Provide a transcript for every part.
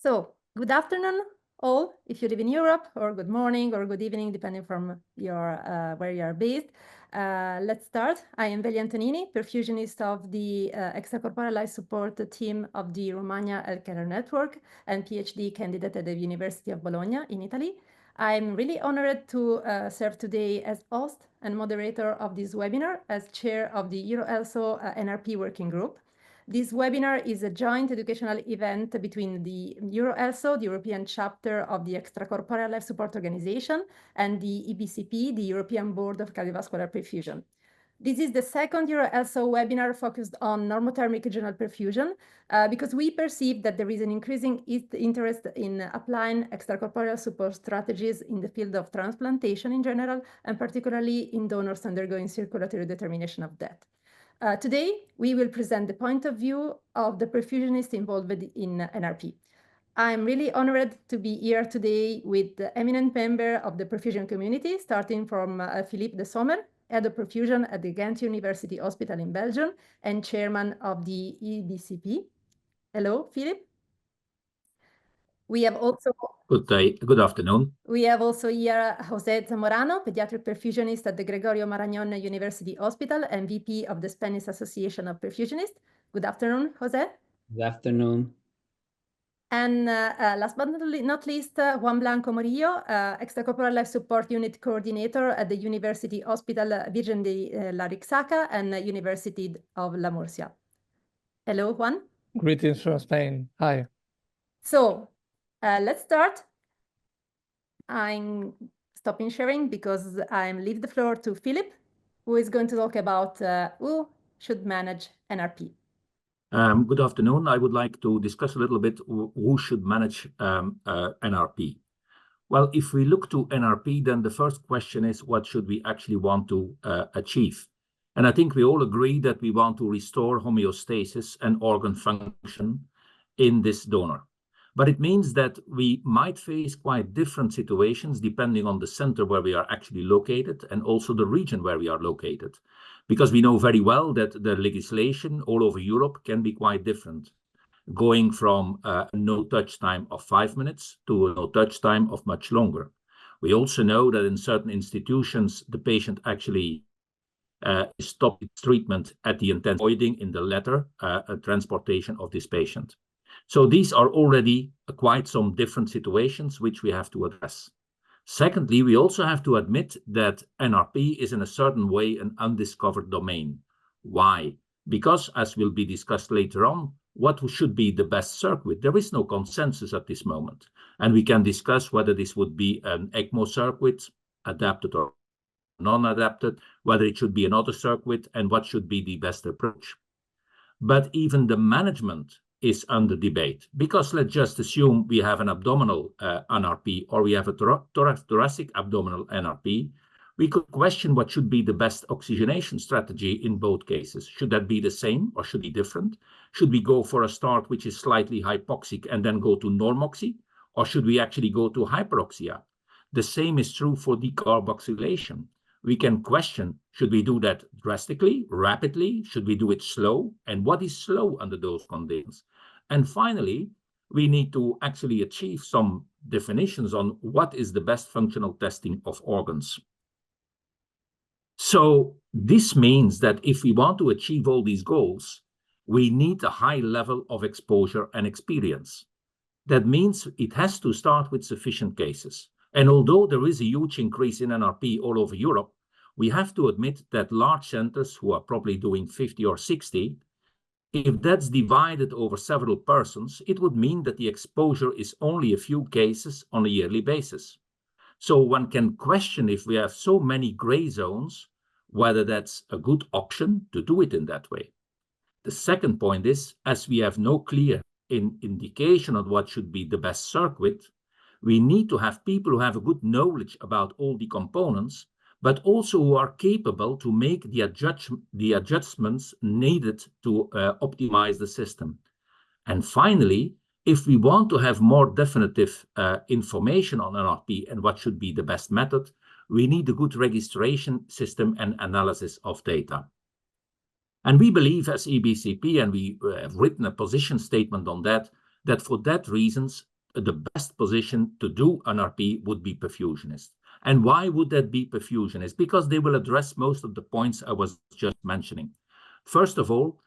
So, good afternoon, all, if you live in Europe, or good morning or good evening, depending from your where you are based. Let's start. I am Velia Antonini, perfusionist of the extracorporeal life support team of the Romagna Healthcare Network and PhD candidate at the University of Bologna in Italy. I'm really honored to serve today as host and moderator of this webinar as chair of the EuroELSO NRP working group. This webinar is a joint educational event between the EuroELSO, the European chapter of the Extracorporeal Life Support Organization, and the EBCP, the European Board of Cardiovascular Perfusion. This is the second EuroELSO webinar focused on normothermic regional perfusion because we perceive that there is an increasing interest in applying extracorporeal support strategies in the field of transplantation in general, and particularly in donors undergoing circulatory determination of death. Today, we will present the point of view of the perfusionist involved in NRP. I'm really honored to be here today with the eminent member of the perfusion community, starting from Filip de Sommer, head of perfusion at the Ghent University Hospital in Belgium and chairman of the EBCP. Hello, Filip. We have also... Good day, good afternoon. We have also here José Zamorano, pediatric perfusionist at the Gregorio Marañón University Hospital and VP of the Spanish Association of Perfusionists. Good afternoon, José. Good afternoon. And last but not least, Juan Blanco Morillo, extracorporeal life support unit coordinator at the University Hospital Virgen de la Rixaca and University of La Murcia. Hello, Juan. Greetings from Spain. Hi. So let's start. I'm stopping sharing because I'm leave the floor to Filip, who is going to talk about who should manage NRP. Good afternoon. I would like to discuss a little bit who should manage NRP. Well, if we look to NRP, then the first question is what should we actually want to achieve? And I think we all agree that we want to restore homeostasis and organ function in this donor. But it means that we might face quite different situations depending on the center where we are actually located and also the region where we are located. Because we know very well that the legislation all over Europe can be quite different, going from a no-touch time of 5 minutes to a no-touch time of much longer. We also know that in certain institutions, the patient actually stopped its treatment at the intent, avoiding in the latter transportation of this patient. So these are already quite some different situations which we have to address. Secondly, we also have to admit that NRP is in a certain way an undiscovered domain. Why? Because, as will be discussed later on, what should be the best circuit? There is no consensus at this moment. And we can discuss whether this would be an ECMO circuit, adapted or non-adapted, whether it should be another circuit, and what should be the best approach. But even the management is under debate, because let's just assume we have an abdominal NRP or we have a thoracic abdominal NRP. We could question what should be the best oxygenation strategy in both cases. Should that be the same or should it be different? Should we go for a start which is slightly hypoxic and then go to normoxy, or should we actually go to hyperoxia? The same is true for decarboxylation. We can question, should we do that drastically, rapidly? Should we do it slow? And what is slow under those conditions? And finally, we need to actually achieve some definitions on what is the best functional testing of organs. So this means that if we want to achieve all these goals, we need a high level of exposure and experience. That means it has to start with sufficient cases. And although there is a huge increase in NRP all over Europe, we have to admit that large centers who are probably doing 50 or 60, if that's divided over several persons, it would mean that the exposure is only a few cases on a yearly basis. So one can question, if we have so many gray zones, whether that's a good option to do it in that way. The second point is, as we have no clear indication of what should be the best circuit, we need to have people who have a good knowledge about all the components, but also who are capable to make the adjustments needed to optimize the system. And finally, if we want to have more definitive information on NRP and what should be the best method, we need a good registration system and analysis of data. And we believe as EBCP, and we have written a position statement on that, that for that reasons, the best position to do NRP would be perfusionist. And why would that be perfusionist? Because they will address most of the points I was just mentioning. First of all,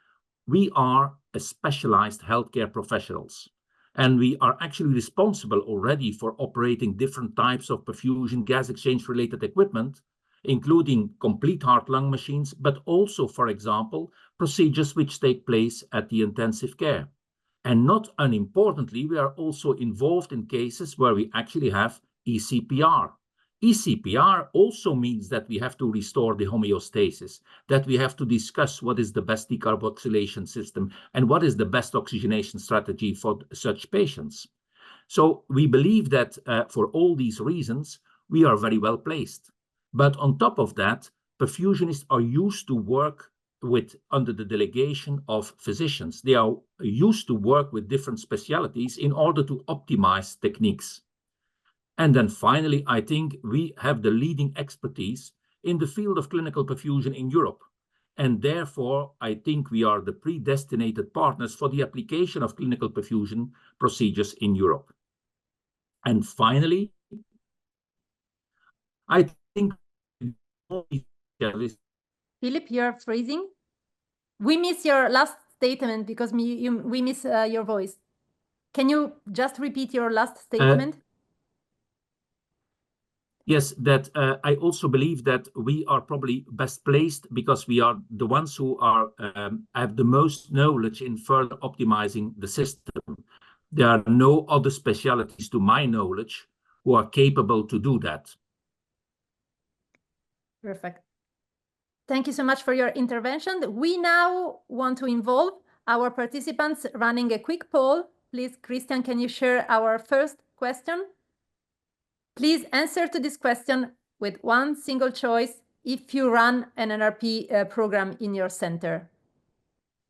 we are a specialized healthcare professionals, and we are actually responsible already for operating different types of perfusion gas exchange related equipment, including complete heart-lung machines, but also, for example, procedures which take place at the intensive care. And not unimportantly, we are also involved in cases where we actually have ECPR. ECPR also means that we have to restore the homeostasis, that we have to discuss what is the best decarboxylation system and what is the best oxygenation strategy for such patients. So we believe that for all these reasons, we are very well placed. But on top of that, perfusionists are used to work under the delegation of physicians. They are used to work with different specialties in order to optimize techniques. And then finally, I think we have the leading expertise in the field of clinical perfusion in Europe. And therefore, I think we are the predestinated partners for the application of clinical perfusion procedures in Europe. And finally, I think Filip, you're freezing. We miss your last statement because we miss your voice. Can you just repeat your last statement? Yes, that I also believe that we are probably best placed because we are the ones who are have the most knowledge in further optimizing the system. There are no other specialties, to my knowledge, who are capable to do that. Perfect. Thank you so much for your intervention. We now want to involve our participants running a quick poll. Please, Christian, can you share our first question? Please answer to this question with one single choice if you run an NRP program in your center.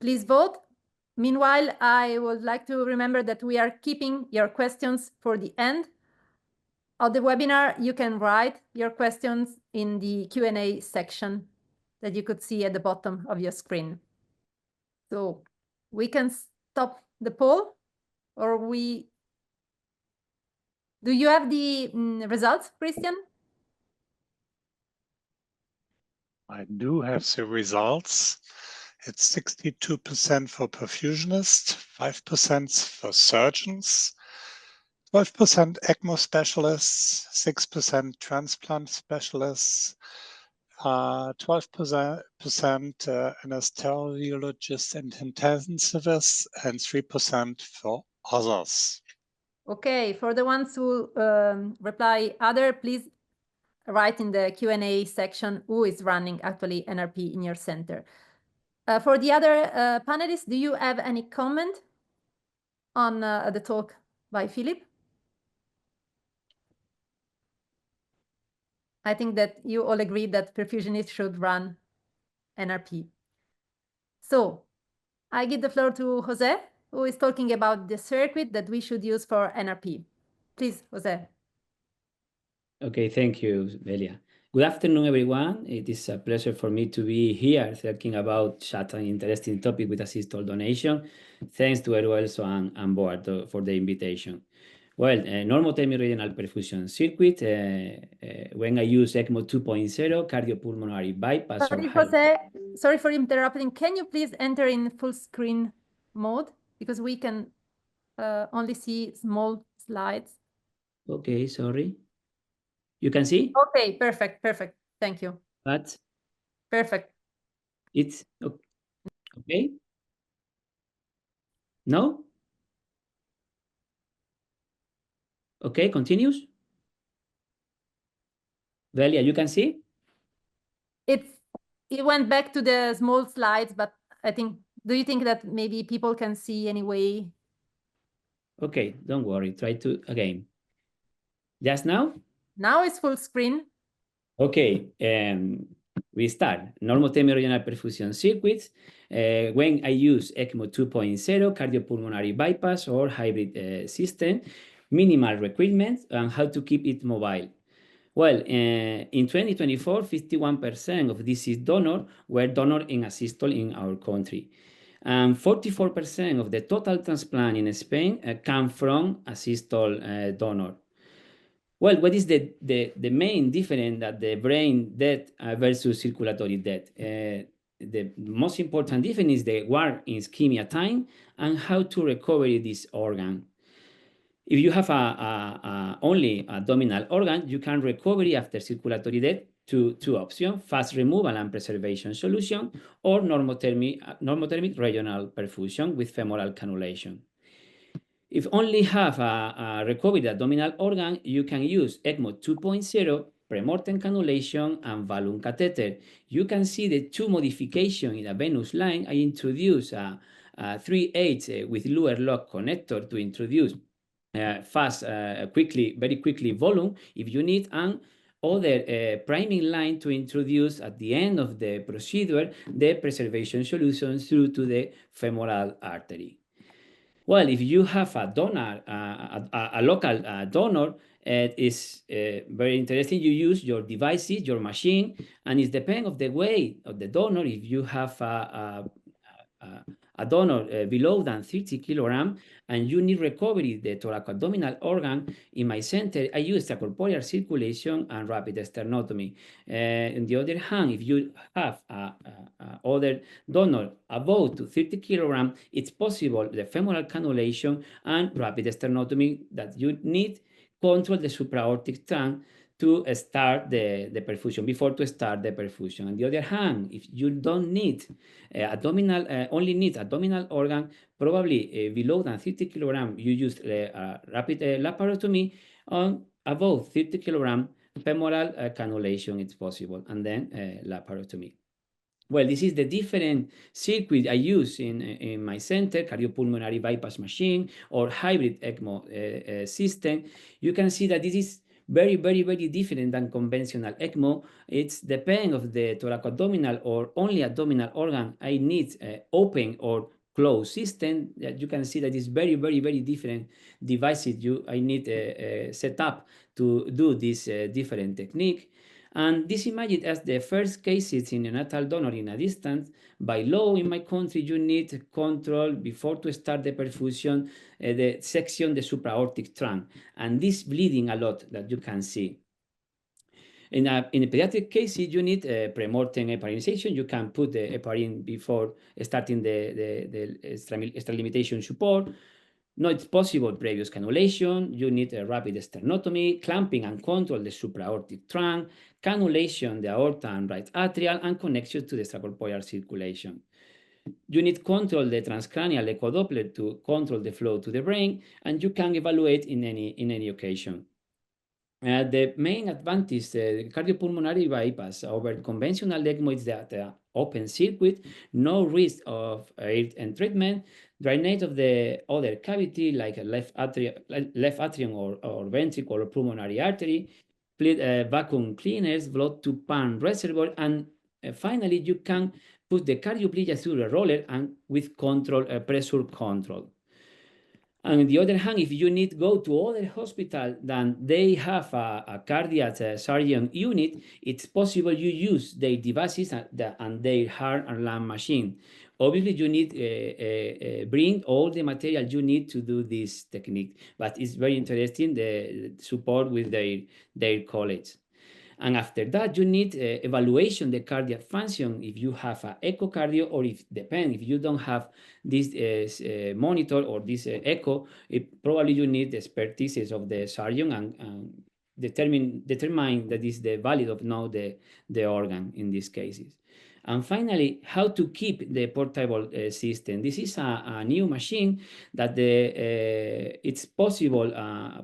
Please vote. Meanwhile, I would like to remember that we are keeping your questions for the end of the webinar. You can write your questions in the Q&A section that you could see at the bottom of your screen. So we can stop the poll, or do you have the results, Christian? I do have the results. It's 62% for perfusionists, 5% for surgeons, 12% ECMO specialists, 6% transplant specialists, 12% anesthesiologists and intensivists, and 3% for others. Okay, for the ones who reply other, please write in the Q&A section who is running actually NRP in your center. For the other panelists, do you have any comment on the talk by Filip? I think that you all agree that perfusionists should run NRP. So I give the floor to José, who is talking about the circuit that we should use for NRP. Please, José. Okay, thank you, Velia. Good afternoon, everyone. It is a pleasure for me to be here talking about such an interesting topic with assistole donation. Thanks to EuroELSO and Board for the invitation. Well, Normothermic Regional Perfusion circuit, when I use ECMO 2.0, cardiopulmonary bypass. Sorry, José, sorry for interrupting. Can you please enter in full screen mode? Because we can only see small slides. Okay, sorry. You can see? Okay, perfect, perfect. Thank you. But perfect. It's okay. No? Okay, continues. Velia, you can see? It went back to the small slides, but I think, do you think that maybe people can see anyway? Okay, don't worry. Try to again. Just now? Now it's full screen. Okay, we start. Normothermic regional perfusion circuits. When I use ECMO 2.0, cardiopulmonary bypass or hybrid system, minimal requirements, and how to keep it mobile. Well, in 2024, 51% of deceased donors were donors in assistole in our country. And 44% of the total transplant in Spain come from a systole donor. Well, what is the main difference that the brain death versus circulatory death? The most important difference is the war in ischemia time and how to recover this organ. If you have only abdominal organ, you can recover it after circulatory death. Two options: fast removal and preservation solution, or normothermic regional perfusion with femoral cannulation. If only have a recovered abdominal organ, you can use ECMO 2.0, premortem cannulation, and balloon catheter. You can see the two modifications in a venous line. I introduce a 3/8 with Luer lock connector to introduce fast, very quickly volume if you need, and other priming line to introduce at the end of the procedure the preservation solution through to the femoral artery. Well, if you have a donor, a local donor, it is very interesting. You use your devices, your machine, and it depends on the weight of the donor. If you have a donor below than 30 kilograms and you need recovery the thoracoabdominal organ, in my center, I use extracorporeal circulation and rapid sternotomy. On the other hand, if you have other donor above to 30 kilograms, it's possible the femoral cannulation and rapid sternotomy that you need control the supraortic trunk to start the perfusion, before to start the perfusion. On the other hand, if you don't need abdominal, only need abdominal organ, probably below than 30 kilograms, you use rapid laparotomy. On above 30 kilograms, femoral cannulation is possible, and then laparotomy. Well, this is the different circuit I use in my center: cardiopulmonary bypass machine or hybrid ECMO system. You can see that this is very different than conventional ECMO. It's depend of the thoracoabdominal or only abdominal organ. I need open or closed system. That you can see that it's very different devices I need set up to do this different technique. And this imagine as the first cases in neonatal donor in a distance. By law in my country, you need control before to start the perfusion, the section, the supraortic trunk, and this bleeding a lot that you can see. In a pediatric case, you need premortem heparinization. You can put the heparin before starting the extralimitation support. No, it's possible previous cannulation. You need a rapid sternotomy, clamping and control the supraortic trunk, cannulation, the aorta and right atrial, and connection to the extracorporeal circulation. You need control the transcranial echo Doppler to control the flow to the brain, and you can evaluate in any occasion. The main advantage, cardiopulmonary bypass over conventional ECMO, is that open circuit, no risk of air treatment, drainage of the other cavity like a left atrium or ventricle or pulmonary artery, vacuum cleaners, blood to pump reservoir, and finally you can put the cardioplegia through a roller and with control, pressure control. And on the other hand, if you need to go to other hospital than they have a cardiac surgeon unit, it's possible you use their devices and their heart and lung machine. Obviously, you need bring all the material you need to do this technique, but it's very interesting the support with their colleagues. And after that, you need evaluation the cardiac function if you have an echocardio, or if you don't have this monitor or this echo, probably you need the expertise of the surgeon and determine that is the valid of now the organ in these cases. And finally, how to keep the portable system. This is a new machine that it's possible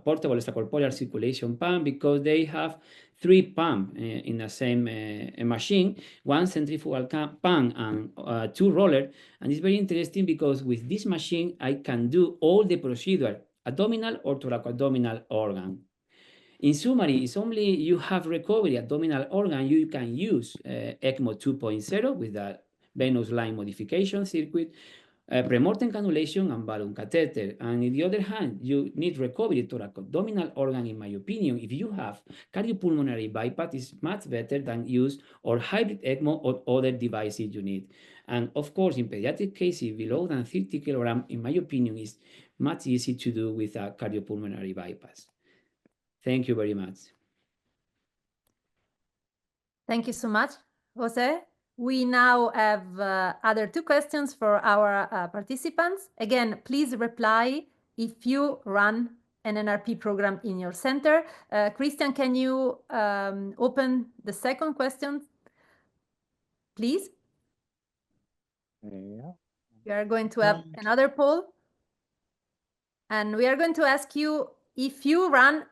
portable extracorporeal circulation pump, because they have 3 pumps in the same machine, 1 centrifugal pump and 2 rollers. And it's very interesting because with this machine, I can do all the procedure, abdominal or thoracoabdominal organ. In summary, it's only you have recovery abdominal organ, you can use ECMO 2.0 with the venous line modification circuit, premortem cannulation and balloon catheter. And on the other hand, you need recovery thoracoabdominal organ, in my opinion. If you have cardiopulmonary bypass, is much better than use or hybrid ECMO or other devices you need. And of course, in pediatric cases below than 30 kilograms, in my opinion, is much easier to do with a cardiopulmonary bypass. Thank you very much. Thank you so much, José. We now have other two questions for our participants. Again, please reply if you run an NRP program in your center. Christian, can you open the second question, please? Yeah. We are going to have another poll. And we are going to ask you if you run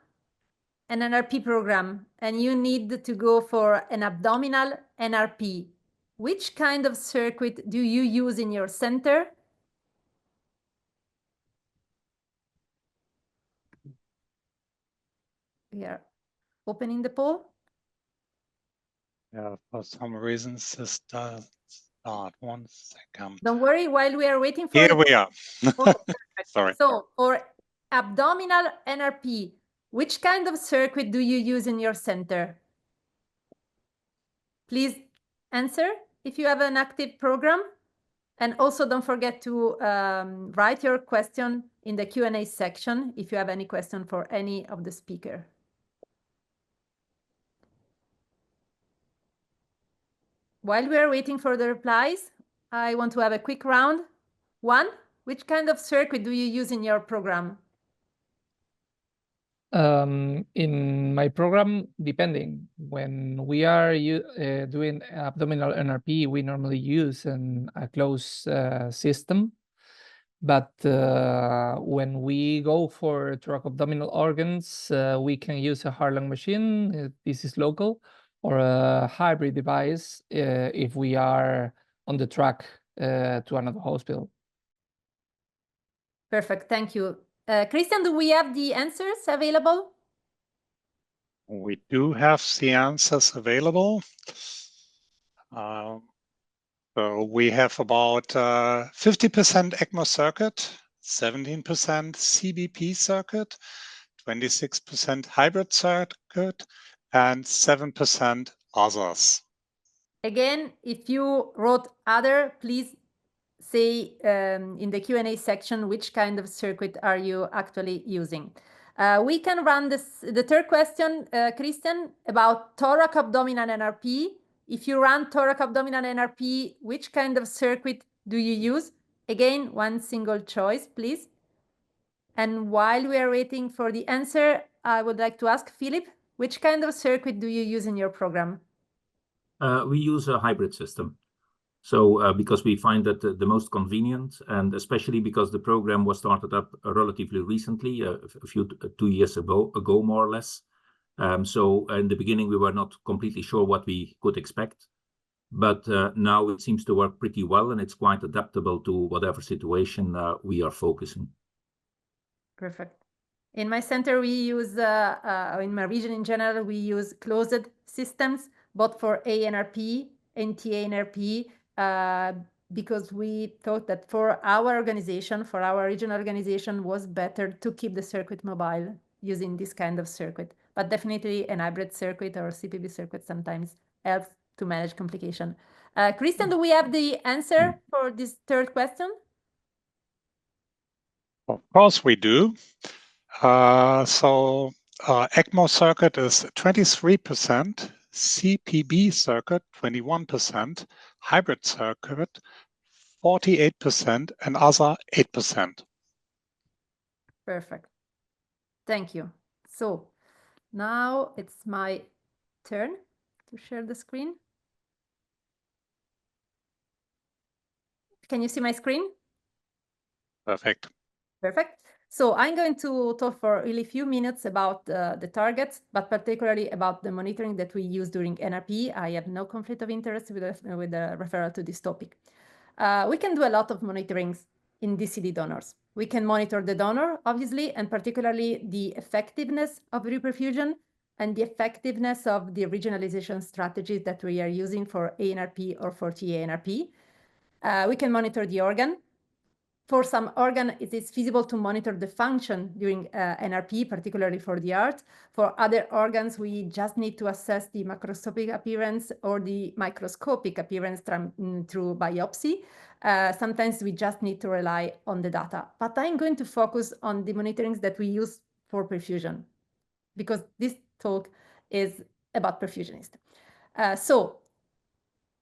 an NRP program and you need to go for an abdominal NRP, which kind of circuit do you use in your center? We are opening the poll. Yeah, for some reasons this does start. 1 second. Don't worry, while we are waiting for Here it. we are. Okay, Sorry. so for abdominal NRP, which kind of circuit do you use in your center? Please answer if you have an active program. And also don't forget to write your question in the Q&A section if you have any question for any of the speaker. While we are waiting for the replies, I want to have a quick round. Juan, which kind of circuit do you use in your program? In my program, depending. When we are doing abdominal NRP, we normally use a closed system. But when we go for thoracoabdominal organs, we can use a Harlan machine. This is local, or a hybrid device if we are on the track to another hospital. Perfect, thank you. Christian, do we have the answers available? We do have the answers available. So we have about 50% ECMO circuit, 17% CBP circuit, 26% hybrid circuit, and 7% others. Again, if you wrote other, please say in the Q&A section which kind of circuit are you actually using. We can run the third question, Christian, about thorac-abdominal NRP. If you run thorac-abdominal NRP, which kind of circuit do you use? Again, one single choice, please. And while we are waiting for the answer, I would like to ask Filip, which kind of circuit do you use in your program? We use a hybrid system. So because we find that the most convenient, and especially because the program was started up relatively recently, a few 2 years ago more or less. So in the beginning, we were not completely sure what we could expect. But now it seems to work pretty well, and it's quite adaptable to whatever situation we are focusing. Perfect. In my center, we use, in my region in general, we use closed systems, both for ANRP and TANRP, because we thought that for our organization, for our regional organization, was better to keep the circuit mobile using this kind of circuit. But definitely an hybrid circuit or CPB circuit sometimes helps to manage complication. Christian, do we have the answer for this third question? Of course we do. ECMO circuit is 23%, CPB circuit 21%, hybrid circuit 48%, and other 8%. Perfect. Thank you. So now it's my turn to share the screen. Can you see my screen? Perfect. Perfect. So I'm going to talk for really few minutes about the targets, but particularly about the monitoring that we use during NRP. I have no conflict of interest with the referral to this topic. We can do a lot of monitorings in DCD donors. We can monitor the donor, obviously, and particularly the effectiveness of reperfusion and the effectiveness of the regionalization strategies that we are using for ANRP or for TANRP. We can monitor the organ. For some organ, it is feasible to monitor the function during NRP, particularly for the heart. For other organs, we just need to assess the macroscopic appearance or the microscopic appearance through biopsy. Sometimes we just need to rely on the data. But I'm going to focus on the monitorings that we use for perfusion, because this talk is about perfusionist. So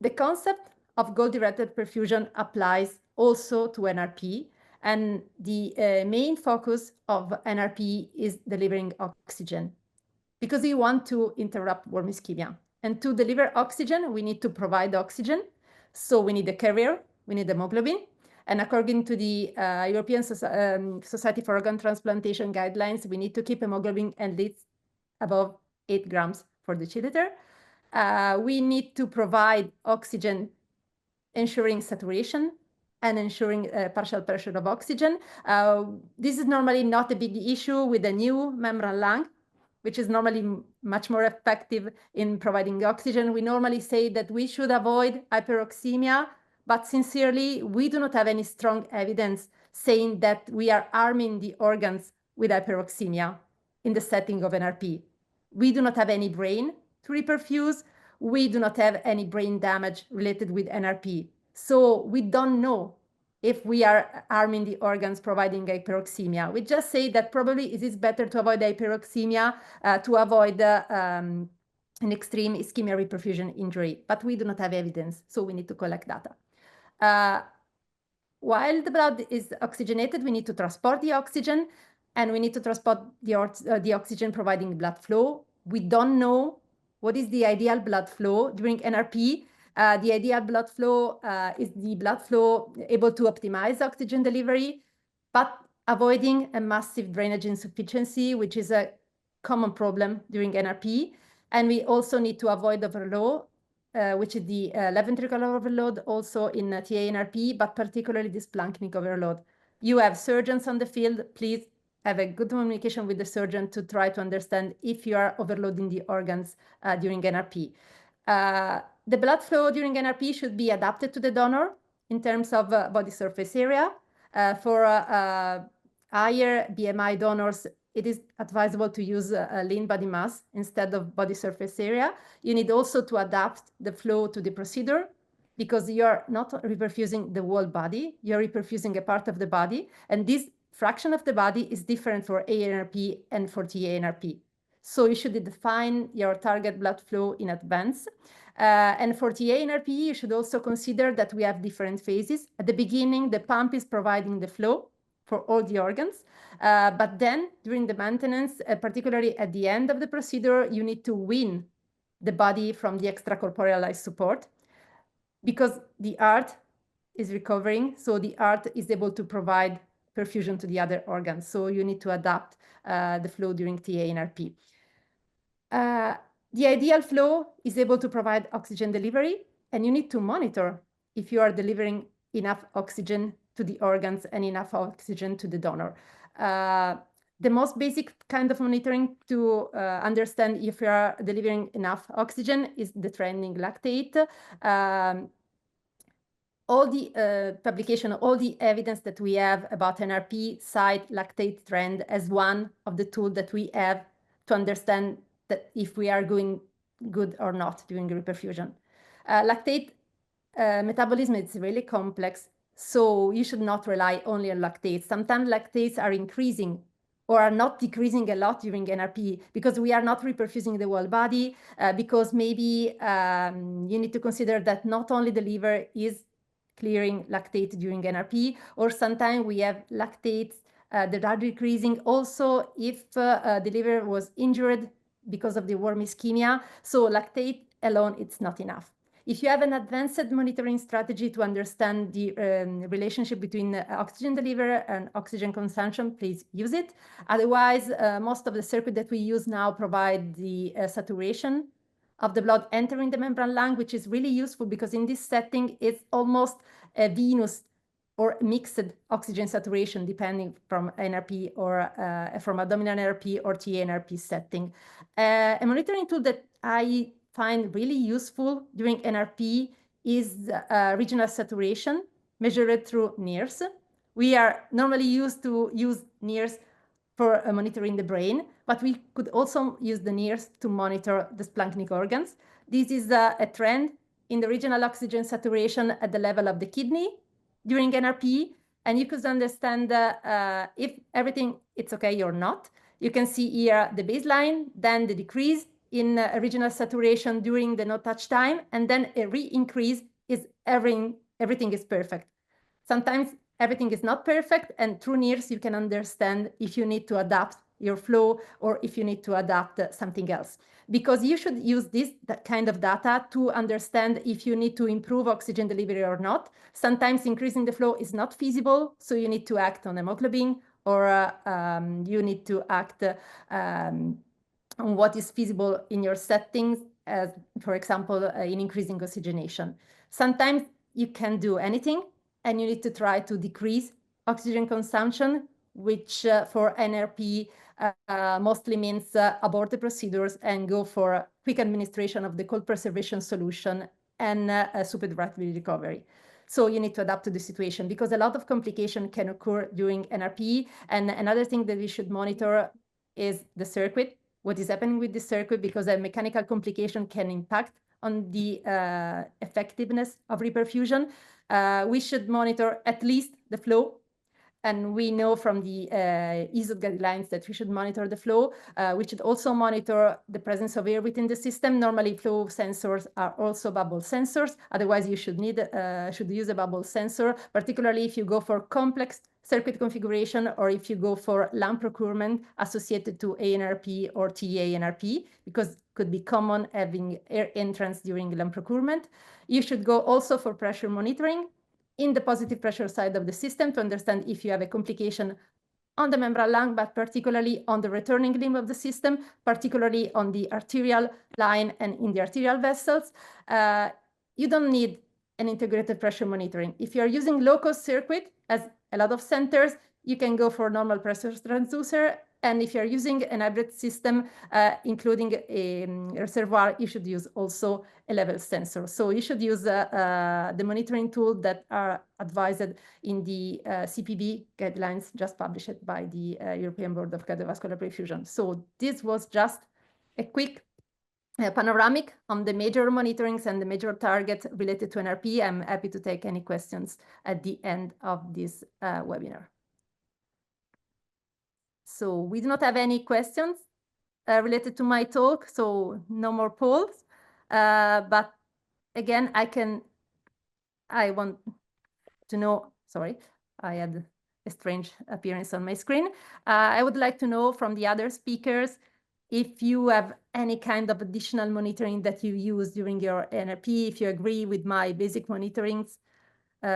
the concept of goal-directed perfusion applies also to NRP, and the main focus of NRP is delivering oxygen, because we want to interrupt warm ischemia. And to deliver oxygen, we need to provide oxygen. So we need a carrier, we need hemoglobin. And according to the European Society for Organ Transplantation guidelines, we need to keep hemoglobin at least above 8 grams per deciliter. We need to provide oxygen, ensuring saturation and ensuring partial pressure of oxygen. This is normally not a big issue with the new membrane lung, which is normally much more effective in providing oxygen. We normally say that we should avoid hyperoxemia, but sincerely, we do not have any strong evidence saying that we are harming the organs with hyperoxemia in the setting of NRP. We do not have any brain to reperfuse. We do not have any brain damage related with NRP. So we don't know if we are harming the organs providing hyperoxemia. We just say that probably it is better to avoid hyperoxemia to avoid an extreme ischemia reperfusion injury, but we do not have evidence, so we need to collect data. While the blood is oxygenated, we need to transport the oxygen, and we need to transport the oxygen providing blood flow. We don't know what is the ideal blood flow during NRP. The ideal blood flow is the blood flow able to optimize oxygen delivery, but avoiding a massive drainage insufficiency, which is a common problem during NRP. And we also need to avoid overload, which is the left ventricular overload, also in TA NRP, but particularly this splanchnic overload. You have surgeons on the field. Please have a good communication with the surgeon to try to understand if you are overloading the organs during NRP. The blood flow during NRP should be adapted to the donor in terms of body surface area. For higher BMI donors, it is advisable to use lean body mass instead of body surface area. You need also to adapt the flow to the procedure, because you're not reperfusing the whole body, you're reperfusing a part of the body, and this fraction of the body is different for ANRP and for TA-NRP. So you should define your target blood flow in advance. And for TA-NRP, you should also consider that we have different phases. At the beginning, the pump is providing the flow for all the organs. But then during the maintenance, particularly at the end of the procedure, you need to wean the body from the extracorporealized support, because the heart is recovering. So the heart is able to provide perfusion to the other organs. So you need to adapt the flow during TA-NRP. The ideal flow is able to provide oxygen delivery, and you need to monitor if you are delivering enough oxygen to the organs and enough oxygen to the donor. The most basic kind of monitoring to understand if you are delivering enough oxygen is the trending lactate. All the publication, all the evidence that we have about NRP cite lactate trend as one of the tools that we have to understand that if we are going good or not during reperfusion. Lactate metabolism is really complex, so you should not rely only on lactates. Sometimes lactates are increasing or are not decreasing a lot during NRP because we are not reperfusing the whole body, because maybe you need to consider that not only the liver is clearing lactate during NRP, or sometimes we have lactates that are decreasing also if the liver was injured because of the warm ischemia. So lactate alone, it's not enough. If you have an advanced monitoring strategy to understand the relationship between oxygen delivery and oxygen consumption, please use it. Otherwise, most of the circuit that we use now provide the saturation of the blood entering the membrane lung, which is really useful because in this setting, it's almost a venous or mixed oxygen saturation, depending from NRP or from abdominal NRP or TA NRP setting. A monitoring tool that I find really useful during NRP is regional saturation measured through NIRS, We are normally used to use NIRS for monitoring the brain, but we could also use the NIRS to monitor the splanchnic organs. This is a trend in the regional oxygen saturation at the level of the kidney during NRP, and you could understand if everything is okay or not. You can see here the baseline, then the decrease in regional saturation during the no-touch time, and then a re-increase is everything is perfect. Sometimes everything is not perfect, and through NIRS you can understand if you need to adapt your flow or if you need to adapt something else. Because you should use that kind of data to understand if you need to improve oxygen delivery or not. Sometimes increasing the flow is not feasible, so you need to act on hemoglobin, or you need to act on what is feasible in your settings, as for example, in increasing oxygenation. Sometimes you can't do anything, and you need to try to decrease oxygen consumption, which for NRP mostly means abort the procedures and go for a quick administration of the cold preservation solution and supine rapid recovery. So you need to adapt to the situation, because a lot of complication can occur during NRP. And another thing that we should monitor is the circuit, what is happening with the circuit, because a mechanical complication can impact on the effectiveness of reperfusion. We should monitor at least the flow. And we know from the EuroELSO guidelines that we should monitor the flow. We should also monitor the presence of air within the system. Normally, flow sensors are also bubble sensors. Otherwise, you should use a bubble sensor, particularly if you go for complex circuit configuration or if you go for lamp procurement associated to ANRP or TA-NRP, because it could be common having air entrance during lamp procurement. You should go also for pressure monitoring in the positive pressure side of the system to understand if you have a complication on the membranous lung, but particularly on the returning limb of the system, particularly on the arterial line and in the arterial vessels. You don't need an integrated pressure monitoring. If you're using low-cost circuit, as a lot of centers, you can go for normal pressure transducer. And if you're using an hybrid system, including a reservoir, you should use also a level sensor. So you should use the monitoring tool that are advised in the CPB guidelines just published by the European Board of Cardiovascular Perfusion. So this was just a quick panoramic on the major monitorings and the major targets related to NRP. I'm happy to take any questions at the end of this webinar. So we do not have any questions related to my talk, so no more polls. But again, I want to know, sorry, I had a strange appearance on my screen. I would like to know from the other speakers if you have any kind of additional monitoring that you use during your NRP, if you agree with my basic monitorings.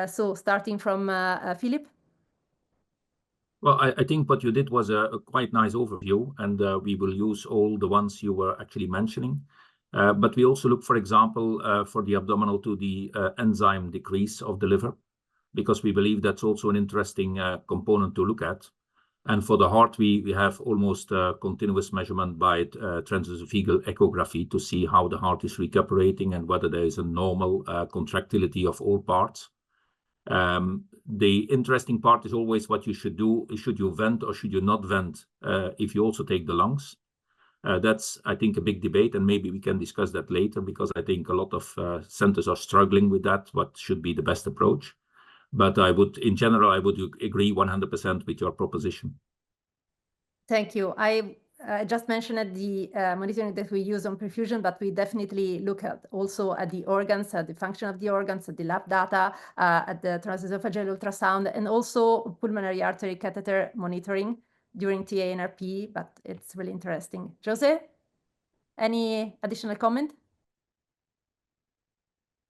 So starting from Filip. Well, I think what you did was a quite nice overview, and we will use all the ones you were actually mentioning. But we also look, for example, for the abdominal to the enzyme decrease of the liver, because we believe that's also an interesting component to look at. And for the heart, we have almost continuous measurement by transesophageal echography to see how the heart is recuperating and whether there is a normal contractility of all parts. The interesting part is always what you should do. Should you vent or should you not vent if you also take the lungs? That's, I think, a big debate, and maybe we can discuss that later, because I think a lot of centers are struggling with that, what should be the best approach. But in general, I would agree 100% with your proposition. Thank you. I just mentioned the monitoring that we use on perfusion, but we definitely look at also at the organs, at the function of the organs, at the lab data, at the transesophageal ultrasound, and also pulmonary artery catheter monitoring during TA-NRP, but it's really interesting. José, any additional comment?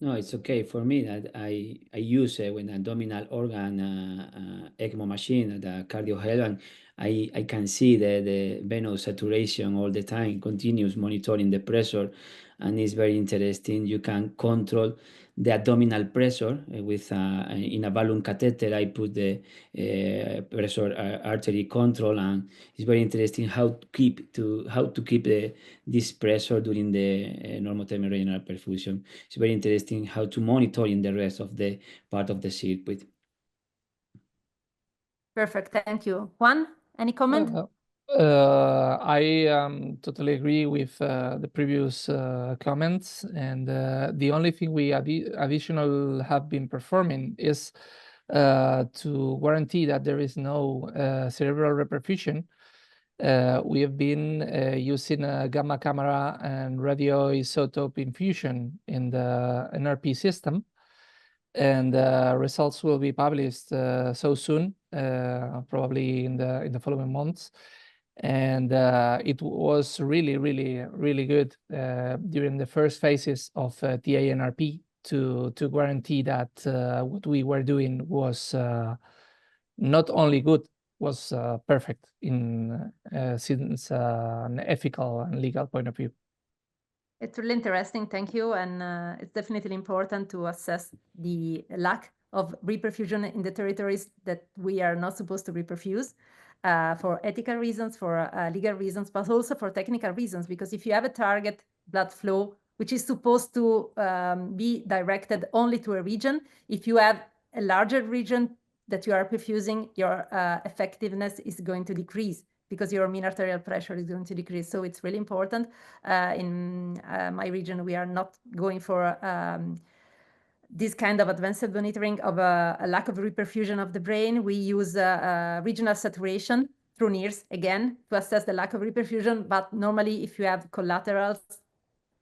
No, it's okay for me that I use when abdominal organ ECMO machine, the cardio and I can see the venous saturation all the time, continuous monitoring the pressure, and it's very interesting. You can control the abdominal pressure with in a balloon catheter. I put the pressure artery control, and it's very interesting how to keep this pressure during the normothermic regional perfusion. It's very interesting how to monitor in the rest of the part of the circuit. Perfect. Thank you. Juan, any comment? I totally agree with the previous comments, and the only thing we additional have been performing is to guarantee that there is no cerebral reperfusion. We have been using a gamma camera and radioisotope infusion in the NRP system, and results will be published so soon, probably in the following months. And it was really good during the first phases of TA-NRP to guarantee that what we were doing was not only good, was perfect in since an ethical and legal point of view. It's really interesting, thank you. And it's definitely important to assess the lack of reperfusion in the territories that we are not supposed to reperfuse for ethical reasons, for legal reasons, but also for technical reasons. Because if you have a target blood flow, which is supposed to be directed only to a region, if you have a larger region that you are perfusing, your effectiveness is going to decrease, because your mean arterial pressure is going to decrease. So it's really important. In my region, we are not going for this kind of advanced monitoring of a lack of reperfusion of the brain. We use regional saturation through NIRS, again, to assess the lack of reperfusion. But normally, if you have collateral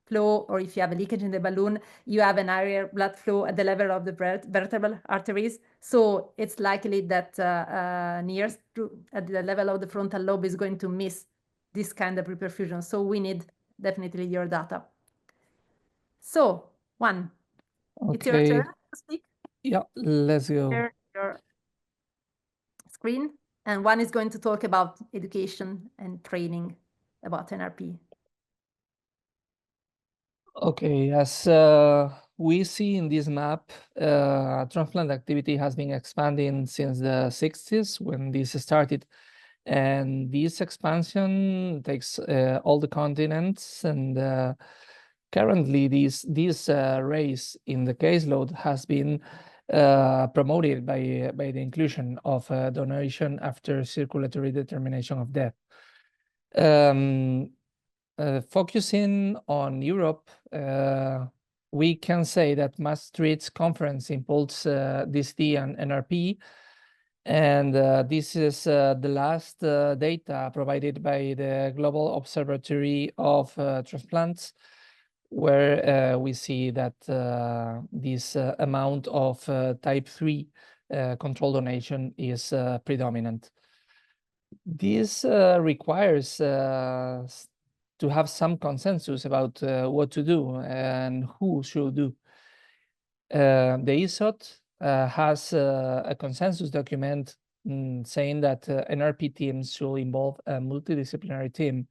flow, or if you have a leakage in the balloon, you have an higher blood flow at the level of the vertebral arteries. So it's likely that NIRS at the level of the frontal lobe is going to miss this kind of reperfusion. So we need definitely your data. So, Juan, it's your turn to speak. Yeah, let's go. Share your screen. And Juan is going to talk about education and training about NRP. Okay, as we see in this map, transplant activity has been expanding since the 60s when this started. And this expansion takes all the continents, and currently this race in the caseload has been promoted by the inclusion of donation after circulatory determination of death. Focusing on Europe, we can say that Maastricht conference impulsed DST and NRP, and this is the last data provided by the Global Observatory of Transplants, where we see that this amount of type 3 control donation is predominant. This requires to have some consensus about what to do and who should do. The ESOT has a consensus document saying that NRP teams should involve a multidisciplinary team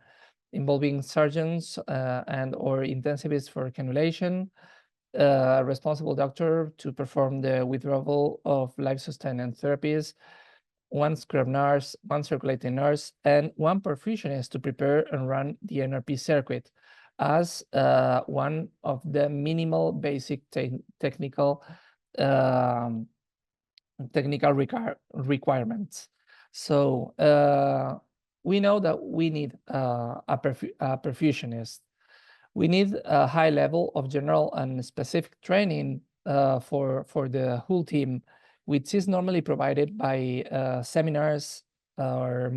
involving surgeons and or intensivists for cannulation, a responsible doctor to perform the withdrawal of life-sustaining therapies, one scrub nurse, one circulating nurse, and one perfusionist to prepare and run the NRP circuit as one of the minimal basic technical requirements. So we know that we need a perfusionist. We need a high level of general and specific training for the whole team, which is normally provided by seminars or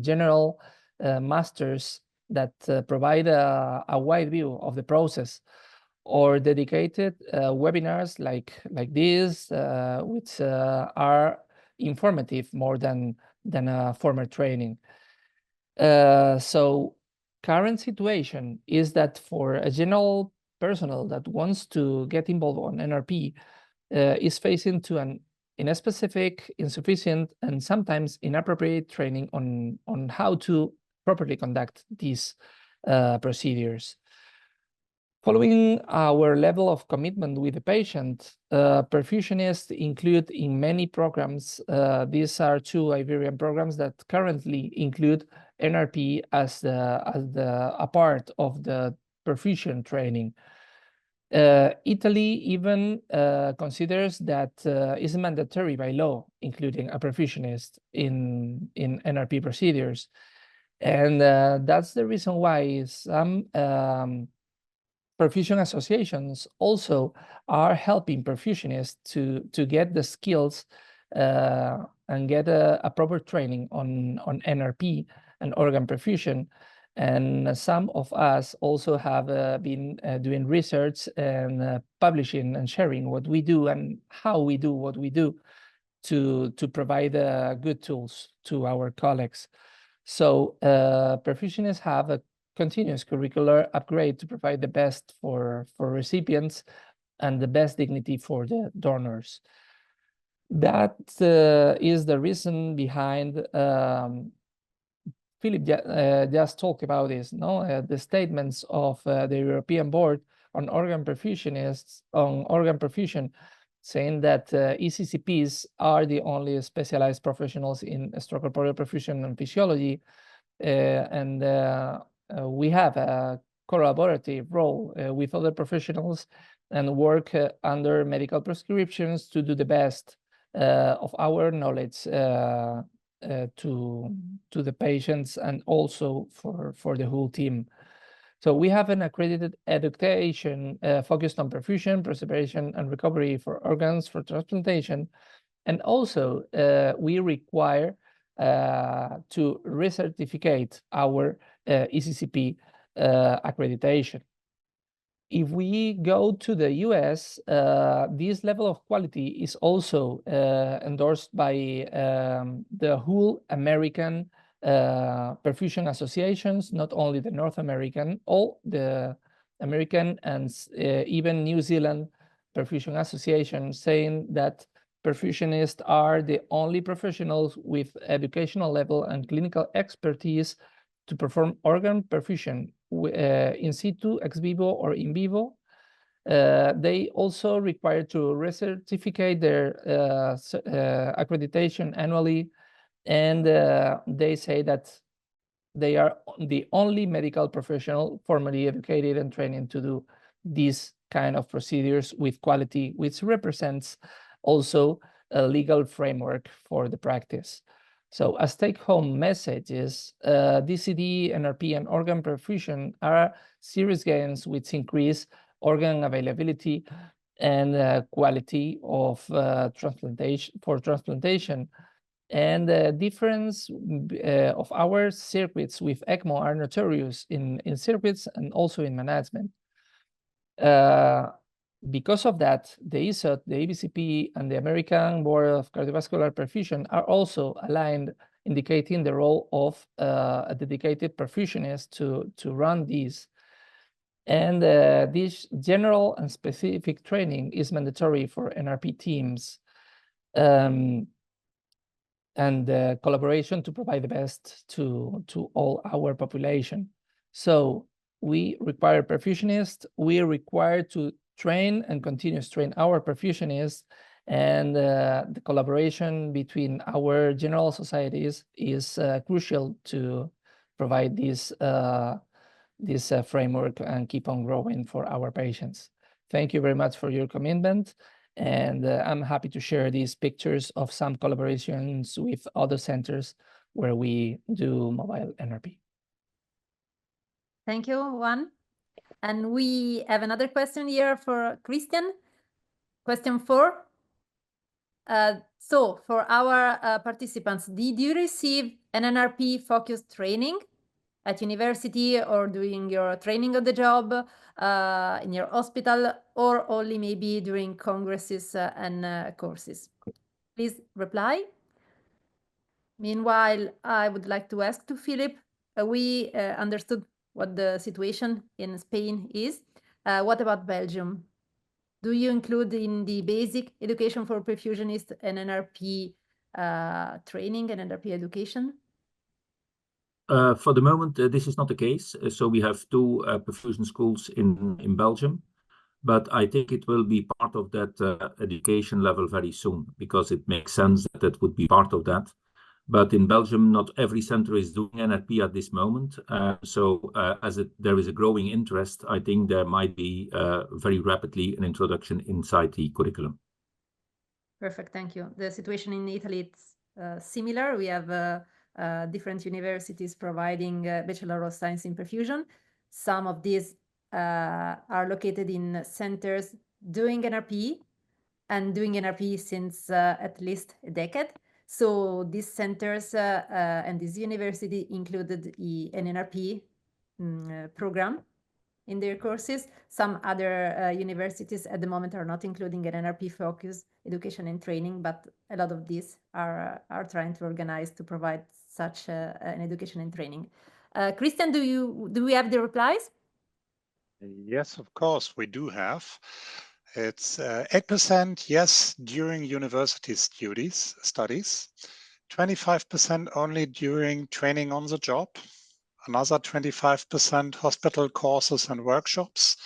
general masters that provide a wide view of the process, or dedicated webinars like this, which are informative more than a formal training. So current situation is that for a general personnel that wants to get involved on NRP, is facing to an inspecific, insufficient, and sometimes inappropriate training on how to properly conduct these procedures. Following our level of commitment with the patient, perfusionists include in many programs. These are 2 Iberian programs that currently include NRP as a part of the perfusion training. Italy even considers that is mandatory by law, including a perfusionist in NRP procedures. And that's the reason why some perfusion associations also are helping perfusionists to get the skills and get a proper training on NRP and organ perfusion. And some of us also have been doing research and publishing and sharing what we do and how we do what we do to provide good tools to our colleagues. So perfusionists have a continuous curricular upgrade to provide the best for recipients and the best dignity for the donors. That is the reason behind Filip just talked about this, no? The statements of the European Board on organ perfusionists, on organ perfusion, saying that ECCPs are the only specialized professionals in extracorporeal perfusion and physiology, and we have a collaborative role with other professionals and work under medical prescriptions to do the best of our knowledge to the patients and also for the whole team. So we have an accredited education focused on perfusion, preservation, and recovery for organs for transplantation. And also we require to recertificate our ECCP accreditation. If we go to the US, this level of quality is also endorsed by the whole American perfusion associations, not only the North American, all the American and even New Zealand perfusion associations, saying that perfusionists are the only professionals with educational level and clinical expertise to perform organ perfusion in situ, ex vivo, or in vivo. They also require to recertificate their accreditation annually, and they say that they are the only medical professional formally educated and trained to do these kind of procedures with quality, which represents also a legal framework for the practice. So a take-home message is DCD, NRP, and organ perfusion are serious gains which increase organ availability and quality of transplantation. And the difference of our circuits with ECMO are notorious in circuits and also in management. Because of that, the ESOT, the ABCP, and the American Board of Cardiovascular Perfusion are also aligned, indicating the role of a dedicated perfusionist to run these. And this general and specific training is mandatory for NRP teams. And collaboration to provide the best to all our population. So we require perfusionists, we require to train and continue to train our perfusionists, and the collaboration between our general societies is crucial to provide this framework and keep on growing for our patients. Thank you very much for your commitment, and I'm happy to share these pictures of some collaborations with other centers where we do mobile NRP. Thank you, Juan. And we have another question here for Christian. Question 4. So for our participants, did you receive an NRP focused training at university or doing your training on the job in your hospital, or only maybe during congresses and courses? Please reply. Meanwhile, I would like to ask to Filip, we understood what the situation in Spain is. What about Belgium? Do you include in the basic education for perfusionists an NRP training and NRP education? For the moment, this is not the case. So we have 2 perfusion schools in Belgium, but I think it will be part of that education level very soon, because it makes sense that it would be part of that. But in Belgium, not every center is doing NRP at this moment. There is a growing interest, I think there might be very rapidly an introduction inside the curriculum. Perfect, thank you. The situation in Italy is similar. We have different universities providing Bachelor of Science in Perfusion. Some of these are located in centers doing NRP and doing NRP since at least a decade. So these centers and this university included an NRP program in their courses. Some other universities at the moment are not including an NRP focus education and training, but a lot of these are trying to organize to provide such an education and training. Christian, do we have the replies? Yes, of course, we do have. It's 8% yes during university studies, 25% only during training on the job, another 25% hospital courses and workshops,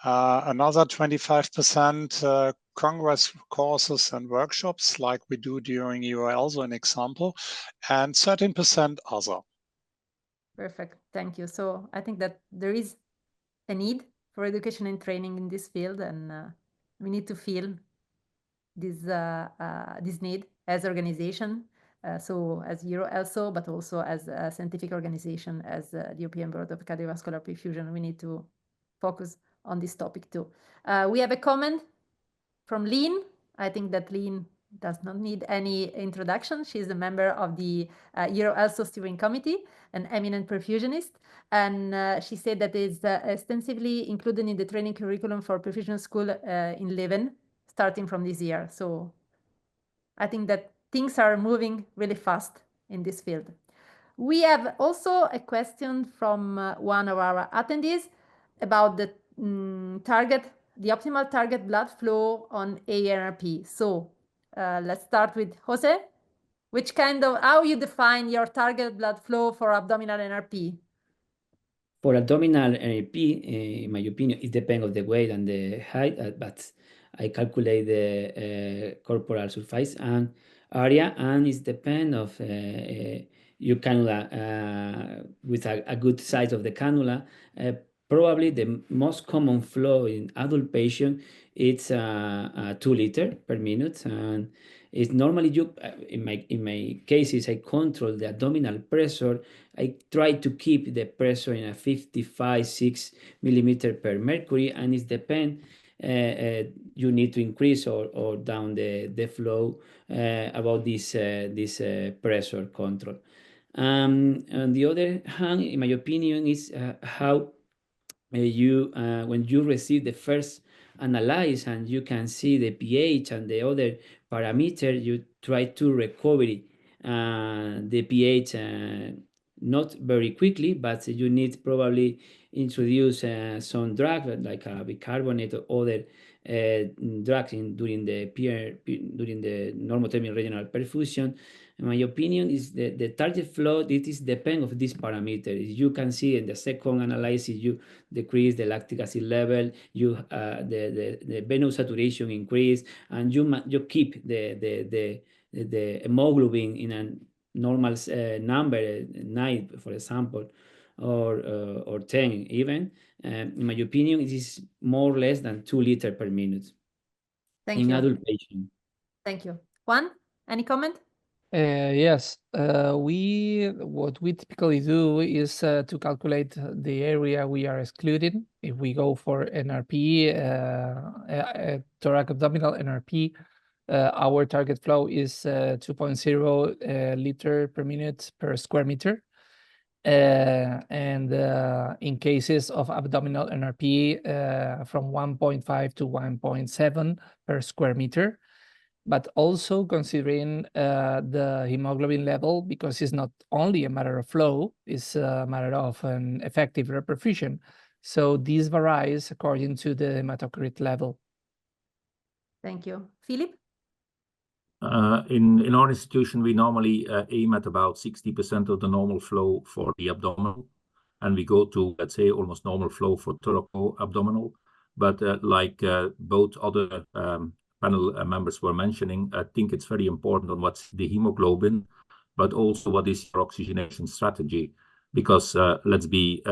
another 25% Congress courses and workshops like we do during EuroELSO, an example, and 13% other. Perfect, thank you. So I think that there is a need for education and training in this field, and we need to feel this need as organization. So as EuroELSO, but also as a scientific organization, as the European Board of Cardiovascular Perfusion, we need to focus on this topic too. We have a comment from Lynn. I think that Lynn does not need any introduction. She's a member of the EuroELSO steering committee, an eminent perfusionist. And she said that it's extensively included in the training curriculum for perfusion school in Leuven, starting from this year. So I think that things are moving really fast in this field. We have also a question from one of our attendees about the optimal target blood flow on ANRP. So let's start with José. How you define your target blood flow for abdominal NRP? For abdominal NRP, in my opinion, it depends on the weight and the height, but I calculate the corporal surface and area, and it depends of your cannula with a good size of the cannula. Probably the most common flow in adult patient it's 2 liters per minute, and it's normally in my cases I control the abdominal pressure. I try to keep the pressure in a 55-6 millimeter per mercury, and it depends. You need to increase or down the flow about this pressure control. On the other hand, in my opinion, is how you when you receive the first analyze and you can see the pH and the other parameter, you try to recover the pH not very quickly, but you need probably introduce some drug like bicarbonate or other drugs during the normothermic regional perfusion. In my opinion, is the target flow. It is depend of this parameter. You can see in the second analysis, you decrease the lactic acid level, you the venous saturation increase, and you keep the hemoglobin in a normal number, 9, for example, or 10 even. In my opinion, it is more or less than 2 liters per minute in adult patient. Thank you. Juan, any comment? Yes, what we typically do is to calculate the area we are excluding. If we go for NRP, thoracoabdominal NRP, our target flow is 2.0 liter per minute per square meter. And in cases of abdominal NRP, from 1.5 to 1.7 per square meter. But also considering the hemoglobin level, because it's not only a matter of flow, it's a matter of an effective reperfusion. So this varies according to the hematocrit level. Thank you. Filip? In our institution, we normally aim at about 60% of the normal flow for the abdominal, and we go to, let's say, almost normal flow for thoracoabdominal. But like both other panel members were mentioning, I think it's very important on what's the hemoglobin, but also what is your oxygenation strategy? Because let's be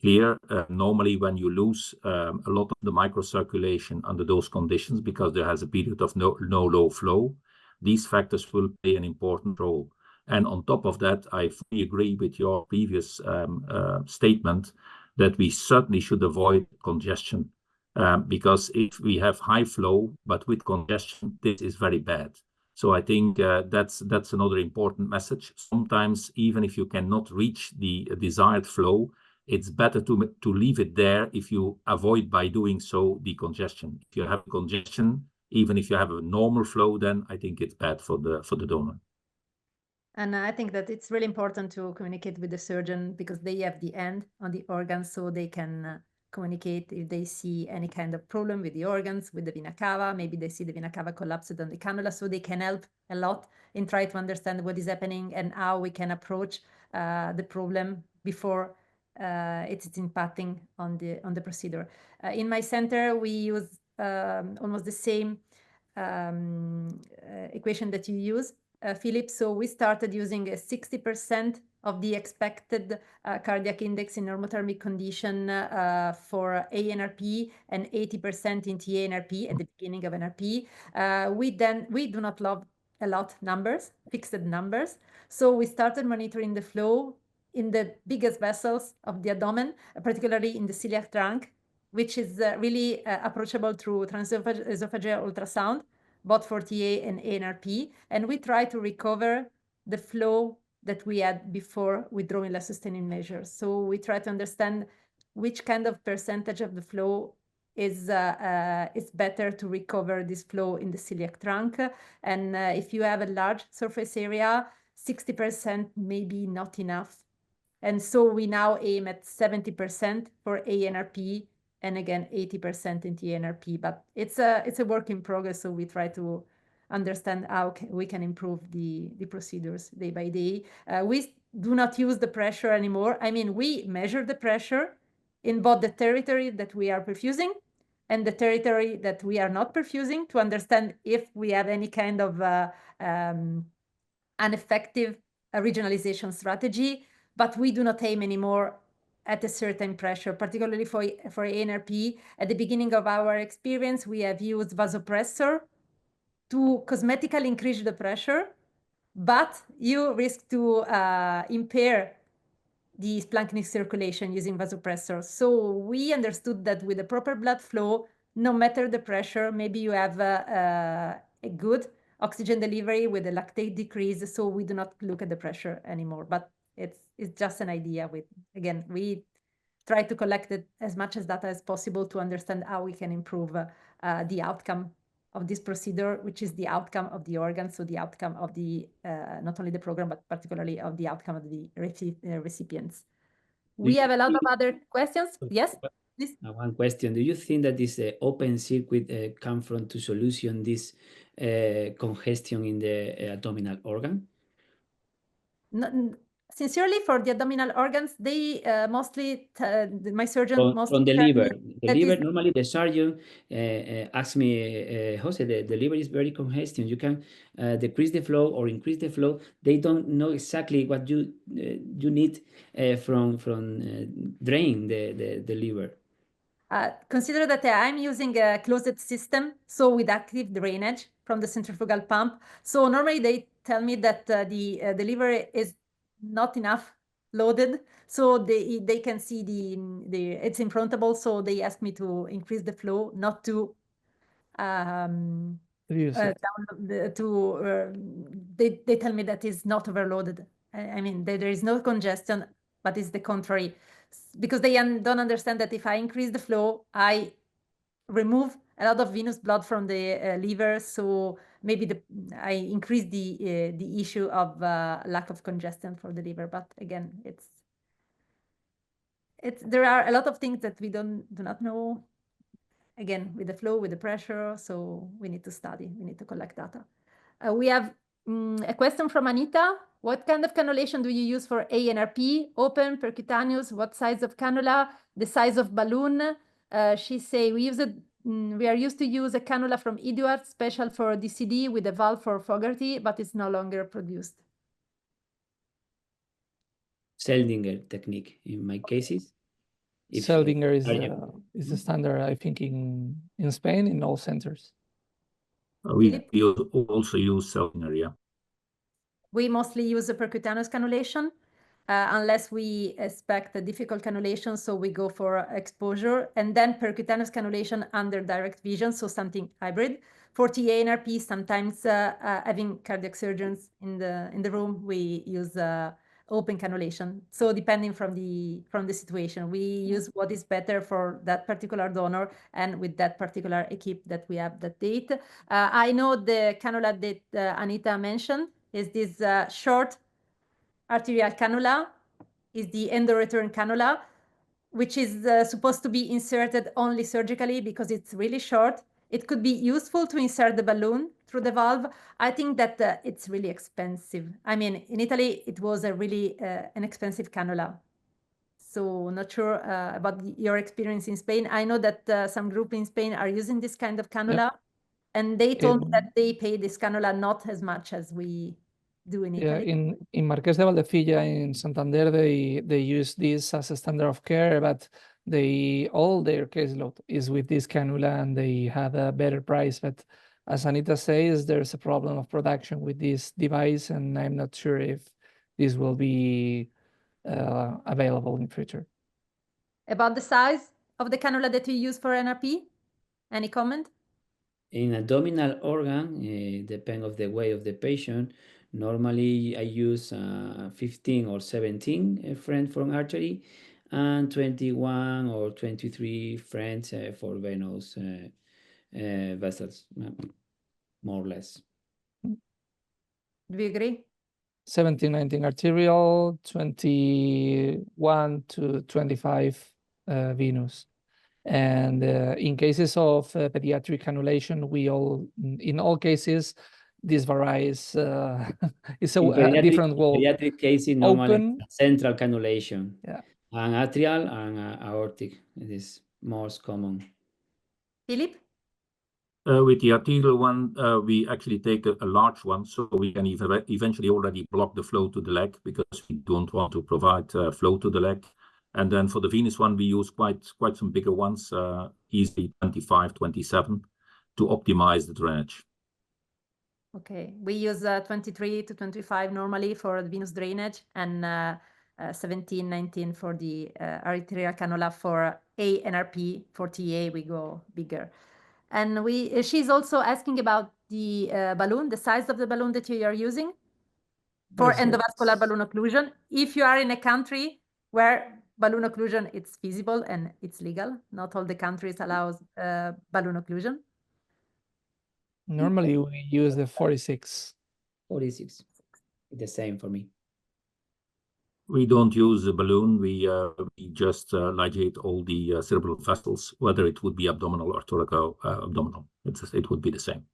clear, normally when you lose a lot of the microcirculation under those conditions, because there has a period of no low flow, these factors will play an important role. And on top of that, I fully agree with your previous statement that we certainly should avoid congestion, because if we have high flow, but with congestion, this is very bad. So I think that's another important message. Sometimes, even if you cannot reach the desired flow, it's better to leave it there if you avoid by doing so the congestion. If you have congestion, even if you have a normal flow, then I think it's bad for the donor. And I think that it's really important to communicate with the surgeon, because they have the hand on the organs, so they can communicate if they see any kind of problem with the organs, with the vena cava. Maybe they see the vena cava collapsed on the cannula, so they can help a lot in trying to understand what is happening and how we can approach the problem before it's impacting on the procedure. In my center, we use almost the same equation that you use, Filip. So we started using 60% of the expected cardiac index in normothermic condition for ANRP and 80% in TA-NRP at the beginning of NRP. We do not love a lot numbers, fixed numbers. So we started monitoring the flow in the biggest vessels of the abdomen, particularly in the celiac trunk, which is really approachable through transesophageal ultrasound, both for TA and ANRP. And we try to recover the flow that we had before withdrawing less sustaining measures. So we try to understand which kind of percentage of the flow is better to recover this flow in the celiac trunk. And if you have a large surface area, 60% may be not enough. And so we now aim at 70% for ANRP, and again 80% in TNRP, but it's a work in progress. So we try to understand how we can improve the procedures day by day. We do not use the pressure anymore. I mean, we measure the pressure in both the territory that we are perfusing and the territory that we are not perfusing, to understand if we have any kind of ineffective regionalization strategy. But we do not aim anymore at a certain pressure, particularly for ANRP. At the beginning of our experience, we have used vasopressor to cosmetically increase the pressure, but you risk to impair the splanchnic circulation using vasopressor. So we understood that with the proper blood flow, no matter the pressure, maybe you have a good oxygen delivery with a lactate decrease. So we do not look at the pressure anymore, but it's just an idea. Again, we try to collect as much as data as possible to understand how we can improve the outcome of this procedure, which is the outcome of the organ. So the outcome of the not only the program, but particularly of the outcome of the recipients. We have a lot of other questions. Yes, please. One question: do you think that this open circuit come from to solution this congestion in the abdominal organ? Sincerely, for the abdominal organs, they mostly, my surgeon mostly from the liver. The liver, normally the surgeon asks me, Jose, the liver is very congested. You can decrease the flow or increase the flow. They don't know exactly what you need from drain the liver. Consider that I'm using a closed system, so with active drainage from the centrifugal pump. So normally they tell me that the liver is not enough loaded, so they can see it's improntable. So they ask me to increase the flow, not to they tell me that it's not overloaded. I mean, there is no congestion, but it's the contrary, because they don't understand that if I increase the flow, I remove a lot of venous blood from the liver. So maybe I increase the issue of lack of congestion for the liver. But again, there are a lot of things that we do not know. Again, with the flow, with the pressure, so we need to study, we need to collect data. We have a question from Anita. What kind of cannulation do you use for ANRP? Open, percutaneous, what size of cannula, the size of balloon? She say we are used to use a cannula from Eduard, special for DCD with a valve for Fogarty, but it's no longer produced. Seldinger technique in my cases. Seldinger is the standard, I think, in Spain in all centers. We also use Seldinger, yeah. We mostly use the percutaneous cannulation, unless we expect a difficult cannulation, so we go for exposure, and then percutaneous cannulation under direct vision, so something hybrid. For TA NRP, sometimes having cardiac surgeons in the room, we use open cannulation. So depending from the situation, we use what is better for that particular donor and with that particular equip that we have that date. I know the cannula that Anita mentioned is this short arterial cannula, is the endoreturn cannula, which is supposed to be inserted only surgically because it's really short. It could be useful to insert the balloon through the valve. I think that it's really expensive. I mean, in Italy, it was a really an expensive cannula. So not sure about your experience in Spain. I know that some group in Spain are using this kind of cannula, and they told me that they pay this cannula not as much as we do in Italy. Yeah, in Marqués de Valdefilla in Santander, they use this as a standard of care, but all their caseload is with this cannula and they had a better price. But as Anita says, there's a problem of production with this device, and I'm not sure if this will be available in future. About the size of the cannula that you use for NRP, any comment? In abdominal organ, depend of the weight of the patient. Normally, I use 15 or 17 French from artery, and 21 or 23 French for venous vessels, more or less. Do you agree? 17, 19 arterial, 21 to 25 venous. And in cases of pediatric cannulation, in all cases, this varies. It's a different wall. Pediatric cases, normally central cannulation. Yeah. And atrial and aortic. It is most common. Filip? With the arterial one, we actually take a large one, so we can eventually already block the flow to the leg because we don't want to provide flow to the leg. And then for the venous one, we use quite some bigger ones, easily 25, 27, to optimize the drainage. Okay, we use 23 to 25 normally for the venous drainage, and 17, 19 for the arterial cannula. For ANRP, for TA, we go bigger. And she's also asking about the balloon, the size of the balloon that you are using for endovascular balloon occlusion. If you are in a country where balloon occlusion it's feasible and it's legal, not all the countries allows balloon occlusion. Normally, we use the 46. 46, the same for me. We don't use a balloon. We just ligate all the cerebral vessels, whether it would be abdominal or thoraco-abdominal. It would be the same.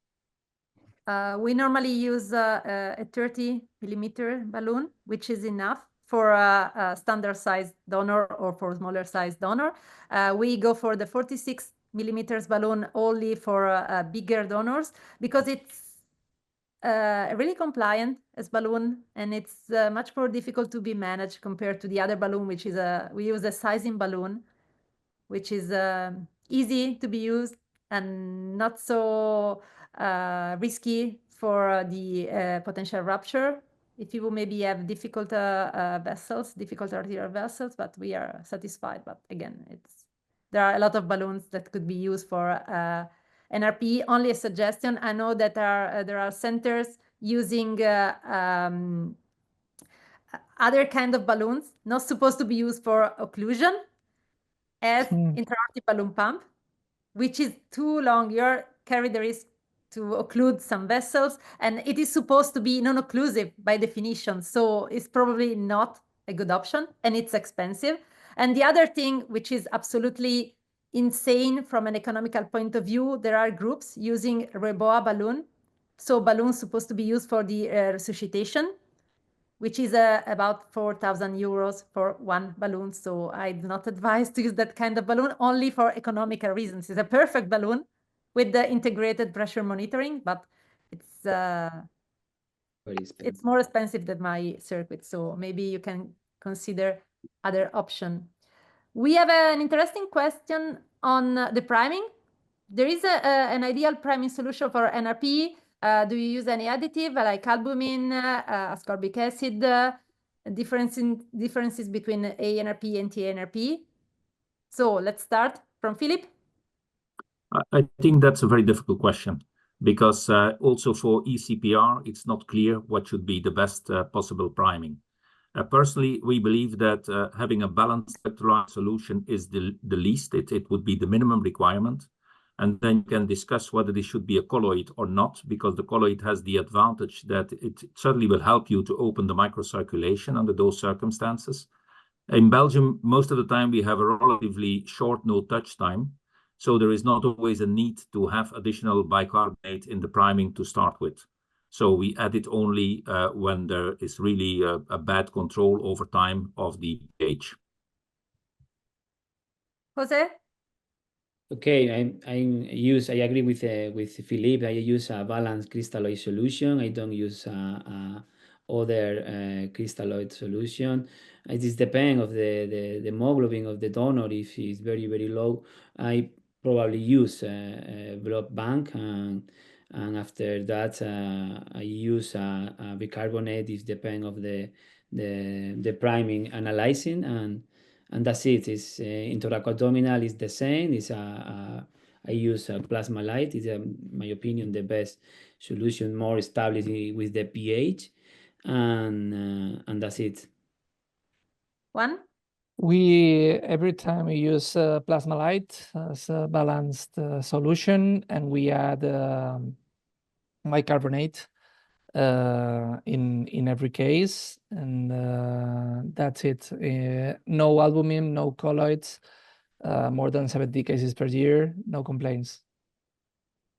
We normally use a 30 millimeter balloon, which is enough for a standard size donor or for smaller size donor. We go for the 46 millimeters balloon only for bigger donors because it's really compliant as balloon, and it's much more difficult to be managed compared to the other balloon, which is we use a sizing balloon, which is easy to be used and not so risky for the potential rupture if you maybe have difficult vessels, difficult arterial vessels, but we are satisfied. But again, there are a lot of balloons that could be used for NRP. Only a suggestion. I know that there are centers using other kind of balloons, not supposed to be used for occlusion, as intra-aortic balloon pump, which is too long. You carry the risk to occlude some vessels, and it is supposed to be non-occlusive by definition. So it's probably not a good option, and it's expensive. And the other thing, which is absolutely insane from an economical point of view, there are groups using Reboa balloon. So balloons supposed to be used for the resuscitation, which is about 4,000 euros for one balloon. So I do not advise to use that kind of balloon, only for economical reasons. It's a perfect balloon with the integrated pressure monitoring, but it's more expensive than my circuit. So maybe you can consider other option. We have an interesting question on the priming. There is an ideal priming solution for NRP. Do you use any additive like albumin, ascorbic acid? Differences between ANRP and TNRP? So let's start from Filip. I think that's a very difficult question because also for ECPR, it's not clear what should be the best possible priming. Personally, we believe that having a balanced electrolyte solution is the least. It would be the minimum requirement. And then you can discuss whether this should be a colloid or not, because the colloid has the advantage that it certainly will help you to open the microcirculation under those circumstances. In Belgium, most of the time we have a relatively short no-touch time, so there is not always a need to have additional bicarbonate in the priming to start with. So we add it only when there is really a bad control over time of the pH. José? Okay, I agree with Filip. I use a balanced crystalloid solution. I don't use other crystalloid solution. It is depend of the hemoglobin of the donor. If it's very, very low, I probably use a blood bank, and after that I use a bicarbonate. It depend of the priming analyzing, and that's it. It's intraabdominal is the same. It's I use a plasma light. It's in my opinion the best solution, more established with the pH, and that's it. Juan? Every time we use plasma light as a balanced solution, and we add bicarbonate in every case, and that's it. No albumin, no colloids, more than 70 cases per year, no complaints.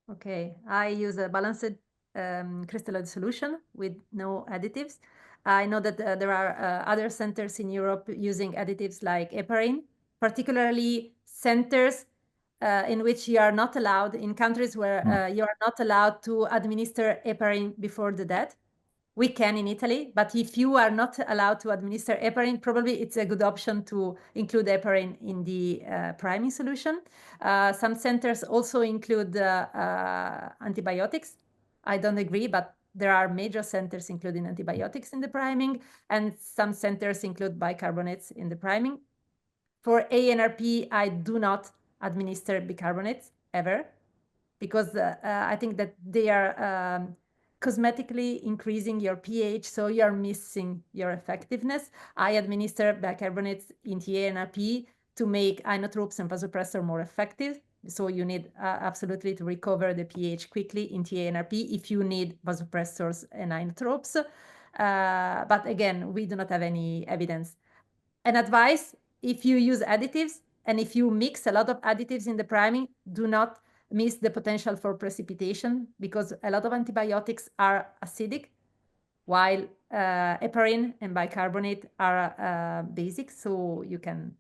Okay, I use a balanced crystalloid solution with no additives. I know that there are other centers in Europe using additives like heparin, particularly centers in which you are not allowed, in countries where you are not allowed to administer heparin before the death. We can in Italy, but if you are not allowed to administer heparin, probably it's a good option to include heparin in the priming solution. Some centers also include antibiotics. I don't agree, but there are major centers including antibiotics in the priming, and some centers include bicarbonates in the priming. For ANRP, I do not administer bicarbonates ever, because I think that they are cosmetically increasing your pH, so you're missing your effectiveness. I administer bicarbonates in TNRP to make inotropes and vasopressor more effective. So you need absolutely to recover the pH quickly in TNRP if you need vasopressors and inotropes. But again, we do not have any evidence. An advice, if you use additives and if you mix a lot of additives in the priming, do not miss the potential for precipitation, because a lot of antibiotics are acidic, while heparin and bicarbonate are basic, so you can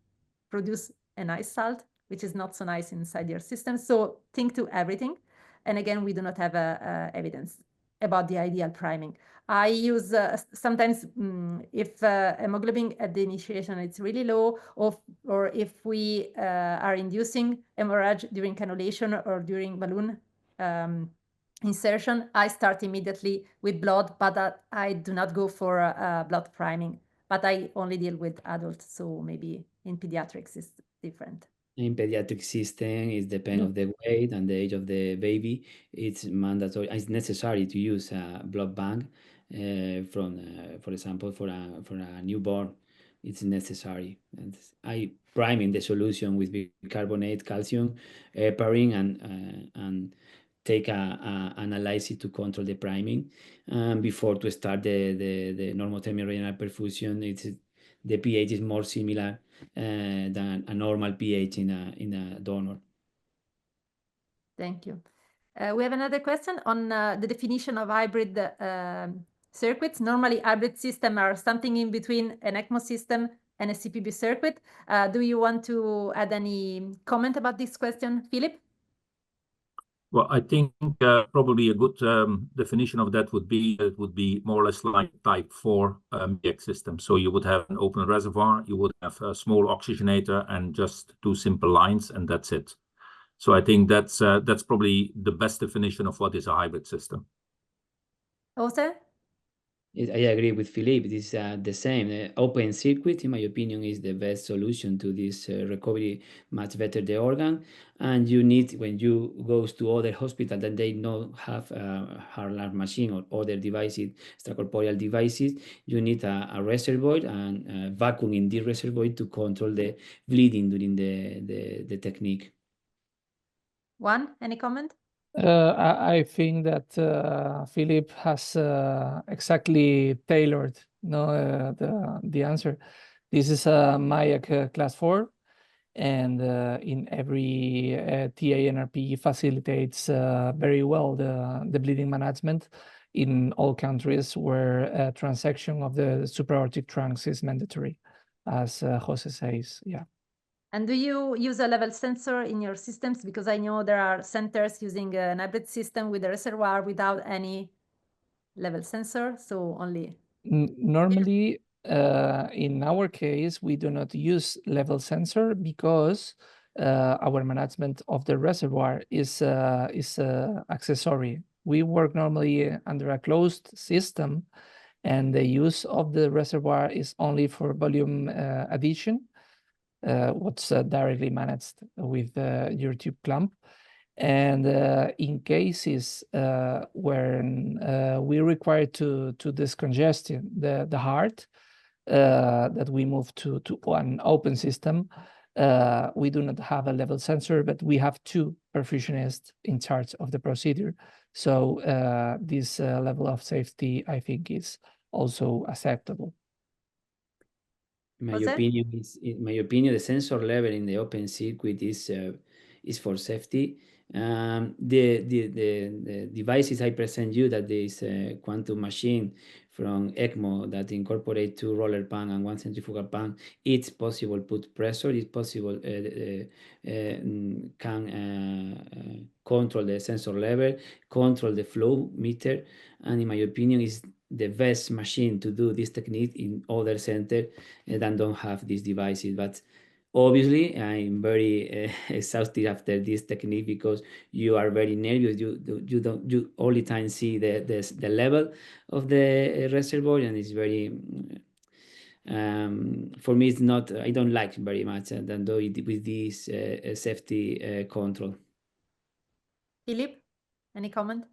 produce a nice salt, which is not so nice inside your system. So think to everything. And again, we do not have evidence about the ideal priming. I use sometimes if hemoglobin at the initiation it's really low, or if we are inducing hemorrhage during cannulation or during balloon insertion, I start immediately with blood, but I do not go for blood priming. But I only deal with adults, so maybe in pediatrics it's different. In pediatric system, it depends of the weight and the age of the baby. It's mandatory. It's necessary to use a blood bank for example, for a newborn. It's necessary. And I priming the solution with bicarbonate, calcium, heparin, and take a analysis to control the priming before to start the normothermic regional perfusion. The pH is more similar than a normal pH in a donor. Thank you. We have another question on the definition of hybrid circuits. Normally, hybrid systems are something in between an ECMO system and a CPB circuit. Do you want to add any comment about this question, Filip? Well, I think probably a good definition of that would be it would be more or less like type 4 MEX system. So you would have an open reservoir, you would have a small oxygenator and just 2 simple lines, and that's it. So I think that's probably the best definition of what is a hybrid system. José? I agree with Filip. It is the same. Open circuit, in my opinion, is the best solution to this recovery, much better the organ. And you need, when you go to other hospital that they not have a heart alarm machine or other devices, extracorporeal devices, you need a reservoir and vacuum in the reservoir to control the bleeding during the technique. Juan, any comment? I think that Filip has exactly tailored the answer. This is a MAIAC class 4, and in every TA-NRP facilitates very well the bleeding management in all countries where transection of the supraortic trunks is mandatory, as José says. Yeah. And do you use a level sensor in your systems? Because I know there are centers using an hybrid system with a reservoir without any level sensor, so only... Normally, in our case, we do not use level sensor because our management of the reservoir is accessory. We work normally under a closed system, and the use of the reservoir is only for volume addition, what's directly managed with your tube clamp. And in cases when we require to decongest the heart, that we move to an open system, we do not have a level sensor, but we have 2 perfusionists in charge of the procedure. So this level of safety, I think, is also acceptable. In my opinion, the sensor level in the open circuit is for safety. The devices I present you, that there is a quantum machine from ECMO that incorporate 2 roller pump and 1 centrifugal pump. It's possible put pressure. It's possible can control the sensor level, control the flow meter, and in my opinion, is the best machine to do this technique in other centers that don't have these devices. But obviously, I'm very exhausted after this technique because you are very nervous. You all the time see the level of the reservoir, and it's very for me it's not. I don't like very much than do it with this safety control. Filip, any comment?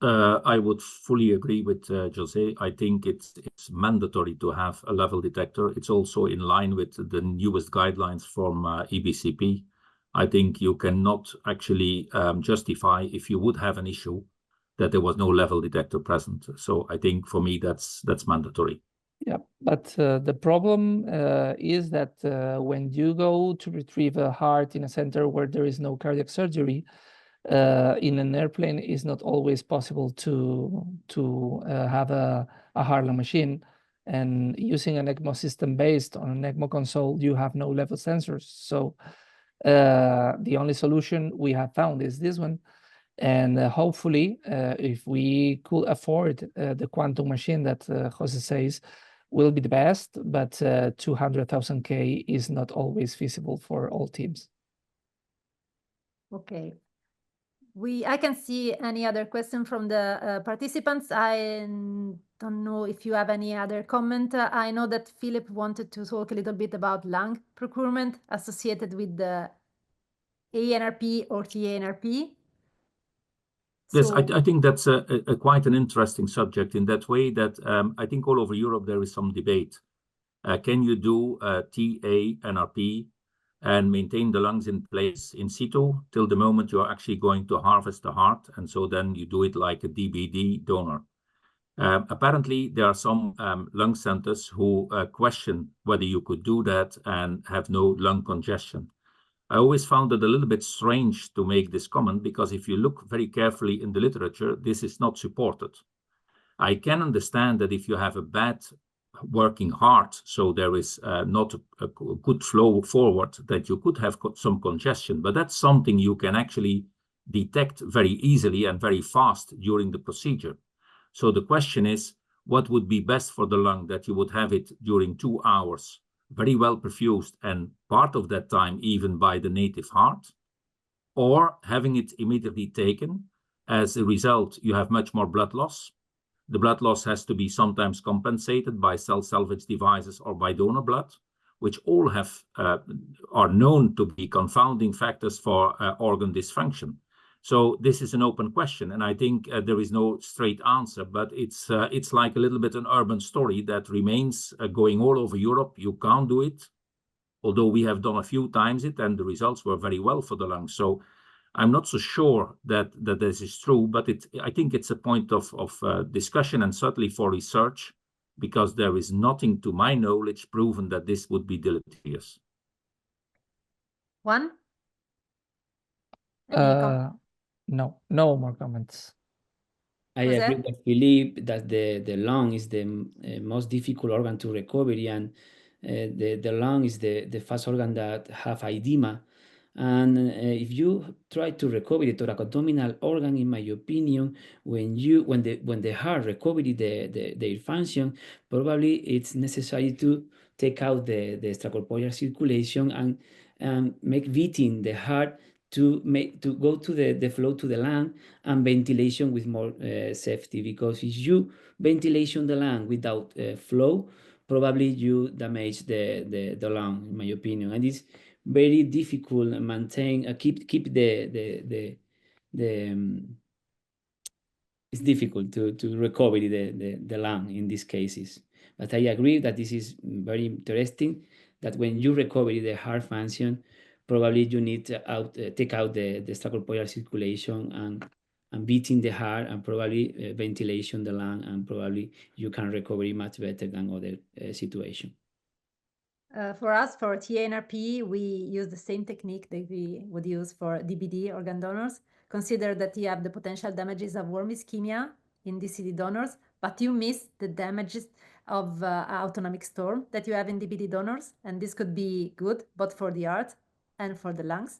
I would fully agree with José. I think it's mandatory to have a level detector. It's also in line with the newest guidelines from EBCP. I think you cannot actually justify, if you would have an issue, that there was no level detector present. So I think for me that's mandatory. Yeah, but the problem is that when you go to retrieve a heart in a center where there is no cardiac surgery, in an airplane is not always possible to have a Harlan machine, and using an ECMO system based on an ECMO console, you have no level sensors. So the only solution we have found is this one. And hopefully, if we could afford the quantum machine that José says will be the best, but 200,000 K is not always feasible for all teams. Okay. I can see any other question from the participants. I don't know if you have any other comment. I know that Filip wanted to talk a little bit about lung procurement associated with the ANRP or TA-NRP. Yes, I think that's quite an interesting subject in that way that I think all over Europe there is some debate. Can you do TA-NRP and maintain the lungs in place in situ till the moment you're actually going to harvest the heart, and so then you do it like a DBD donor? Apparently, there are some lung centers who question whether you could do that and have no lung congestion. I always found it a little bit strange to make this comment because if you look very carefully in the literature, this is not supported. I can understand that if you have a bad working heart, so there is not a good flow forward, that you could have some congestion, but that's something you can actually detect very easily and very fast during the procedure. So the question is, what would be best for the lung, that you would have it during 2 hours, very well perfused, and part of that time even by the native heart, or having it immediately taken? As a result, you have much more blood loss. The blood loss has to be sometimes compensated by cell salvage devices or by donor blood, which all have are known to be confounding factors for organ dysfunction. So this is an open question, and I think there is no straight answer, but it's like a little bit an urban story that remains going all over Europe. You can't do it, although we have done a few times it, and the results were very well for the lungs. So I'm not so sure that this is true, but I think it's a point of discussion, and certainly for research, because there is nothing, to my knowledge, proven that this would be deleterious. Juan? No more comments. I José? agree with Filip that the lung is the most difficult organ to recovery, and the lung is the first organ that have edema. And if you try to recover the thoracoabdominal organ, in my opinion, when the heart recovery their function, probably it's necessary to take out the extracorporeal circulation and make beating the heart to go to the flow to the lung, and ventilation with more safety. Because if you ventilation the lung without flow, probably you damage the lung, in my opinion, and it's very difficult to maintain keep the it's difficult to recover the lung in these cases. But I agree that this is very interesting, that when you recover the heart function, probably you need to take out the extracorporeal circulation and beating the heart, and probably ventilation the lung, and probably you can recover it much better than other situation. For us, for TA-NRP, we use the same technique that we would use for DBD organ donors. Consider that you have the potential damages of warm ischemia in DCD donors, but you miss the damages of autonomic storm that you have in DBD donors, and this could be good both for the heart and for the lungs.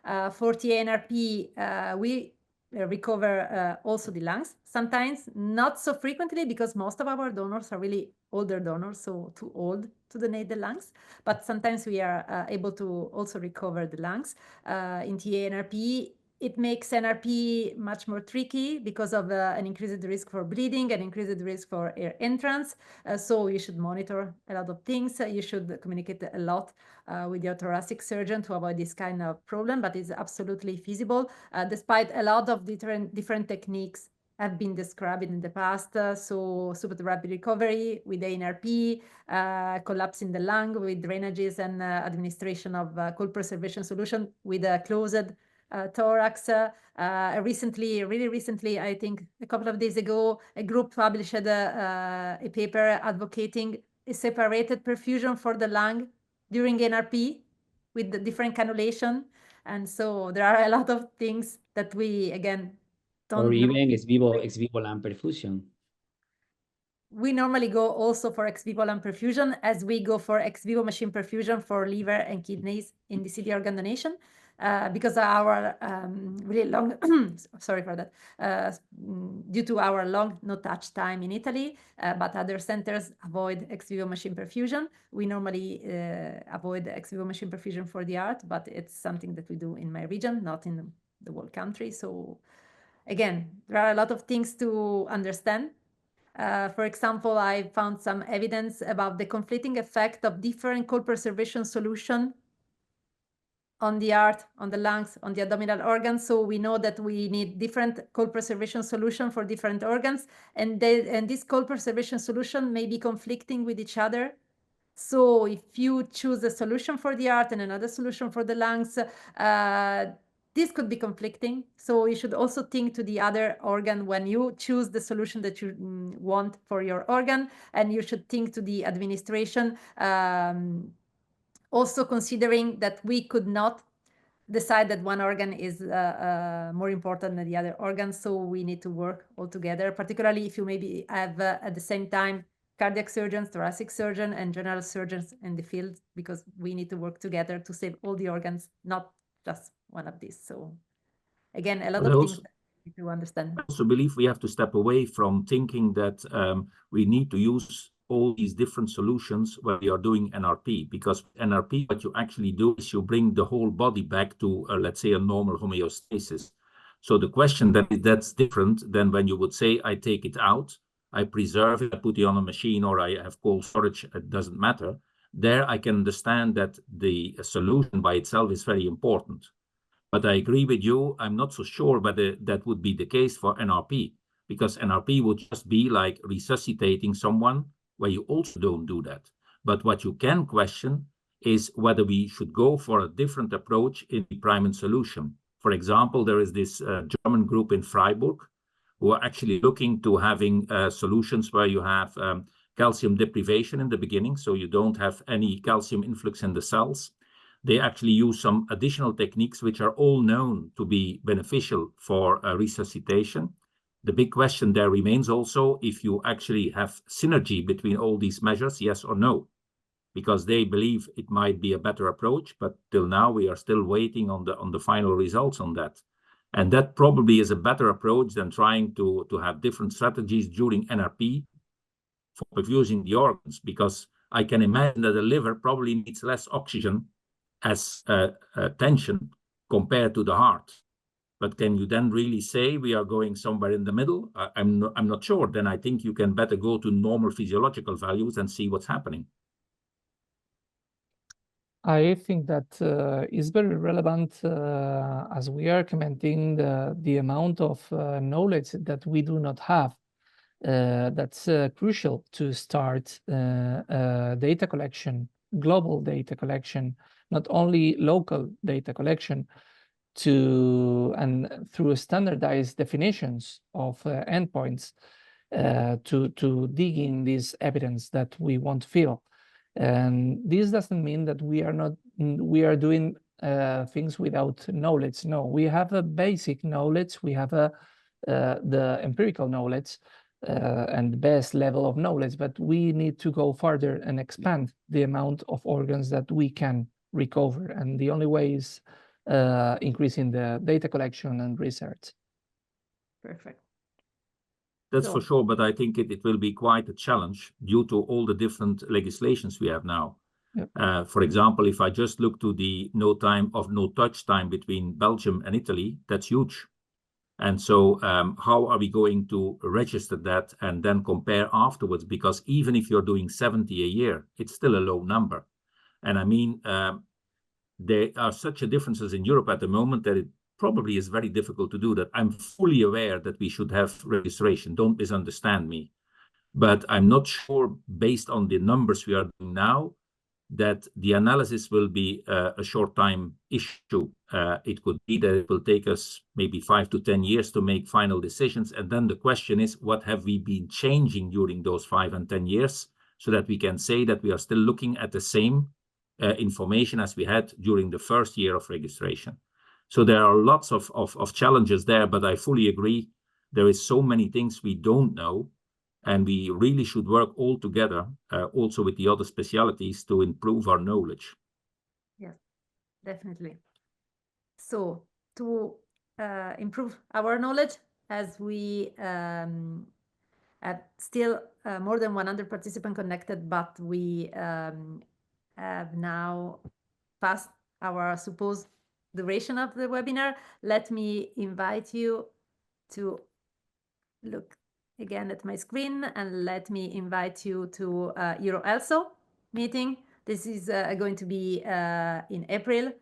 For TA-NRP, we recover also the lungs, sometimes not so frequently, because most of our donors are really older donors, so too old to donate the lungs, but sometimes we are able to also recover the lungs. In TA-NRP, it makes NRP much more tricky because of an increased risk for bleeding and increased risk for air entrance. So you should monitor a lot of things. You should communicate a lot with your thoracic surgeon to avoid this kind of problem, but it's absolutely feasible, despite a lot of different techniques have been described in the past. So supratherapy recovery with NRP, collapsing the lung with drainages, and administration of cold preservation solution with a closed thorax. Really recently, I think a couple of days ago, a group published a paper advocating a separated perfusion for the lung during NRP with the different cannulation. And so there are a lot of things that we, again, don't or know. even ex vivo lung perfusion. We normally go also for ex vivo lung perfusion, as we go for ex vivo machine perfusion for liver and kidneys in DCD organ donation, because our really long, sorry for that, due to our long no-touch time in Italy, but other centers avoid ex vivo machine perfusion. We normally avoid ex vivo machine perfusion for the heart, but it's something that we do in my region, not in the whole country. So again, there are a lot of things to understand. For example, I found some evidence about the conflicting effect of different cold preservation solution on the heart, on the lungs, on the abdominal organs. So we know that we need different cold preservation solution for different organs, and this cold preservation solution may be conflicting with each other. So if you choose a solution for the heart and another solution for the lungs, this could be conflicting. So you should also think to the other organ when you choose the solution that you want for your organ, and you should think to the administration, also considering that we could not decide that one organ is more important than the other organ. So we need to work all together, particularly if you maybe have at the same time cardiac surgeons, thoracic surgeon, and general surgeons in the field, because we need to work together to save all the organs, not just one of these. So again, a lot But of I things also- that we need to understand. I also believe we have to step away from thinking that we need to use all these different solutions when we are doing NRP, because NRP, what you actually do is you bring the whole body back to, let's say, a normal homeostasis. So the question that's different than when you would say, I take it out, I preserve it, I put it on a machine, or I have cold storage, it doesn't matter. There I can understand that the solution by itself is very important. But I agree with you, I'm not so sure whether that would be the case for NRP, because NRP would just be like resuscitating someone where you also don't do that. But what you can question is whether we should go for a different approach in the priming solution. For example, there is this German group in Freiburg who are actually looking to having solutions where you have calcium deprivation in the beginning, so you don't have any calcium influx in the cells. They actually use some additional techniques which are all known to be beneficial for resuscitation. The big question there remains also if you actually have synergy between all these measures, yes or no, because they believe it might be a better approach, but till now we are still waiting on the final results on that. And that probably is a better approach than trying to have different strategies during NRP for perfusing the organs, because I can imagine that the liver probably needs less oxygen as tension compared to the heart. But can you then really say we are going somewhere in the middle? I'm not sure. Then I think you can better go to normal physiological values and see what's happening. I think that is very relevant as we are commenting the amount of knowledge that we do not have. That's crucial to start data collection, global data collection, not only local data collection, and through standardized definitions of endpoints to dig in this evidence that we want to feel. And this doesn't mean that we are doing things without knowledge. No, we have a basic knowledge, we have the empirical knowledge and the best level of knowledge, but we need to go further and expand the amount of organs that we can recover. And the only way is increasing the data collection and research. Perfect. That's for sure, but I think it will be quite a challenge due to all the different legislations we have now. Yep. For example, if I just look to the no touch time between Belgium and Italy, that's huge. And so how are we going to register that and then compare afterwards? Because even if you're doing 70 a year, it's still a low number. And I mean, there are such differences in Europe at the moment that it probably is very difficult to do that. I'm fully aware that we should have registration. Don't misunderstand me. But I'm not sure, based on the numbers we are doing now, that the analysis will be a short time issue. It could be that it will take us maybe 5 to 10 years to make final decisions. And then the question is, what have we been changing during those 5 and 10 years so that we can say that we are still looking at the same information as we had during the first year of registration. So there are lots of challenges there, but I fully agree. There is so many things we don't know, and we really should work all together, also with the other specialities, to improve our knowledge. Yes, definitely. So to improve our knowledge, as we have still more than 100 participants connected, but we have now passed our supposed duration of the webinar, let me invite you to look again at my screen and let me invite you to EuroELSO meeting. This is going to be in April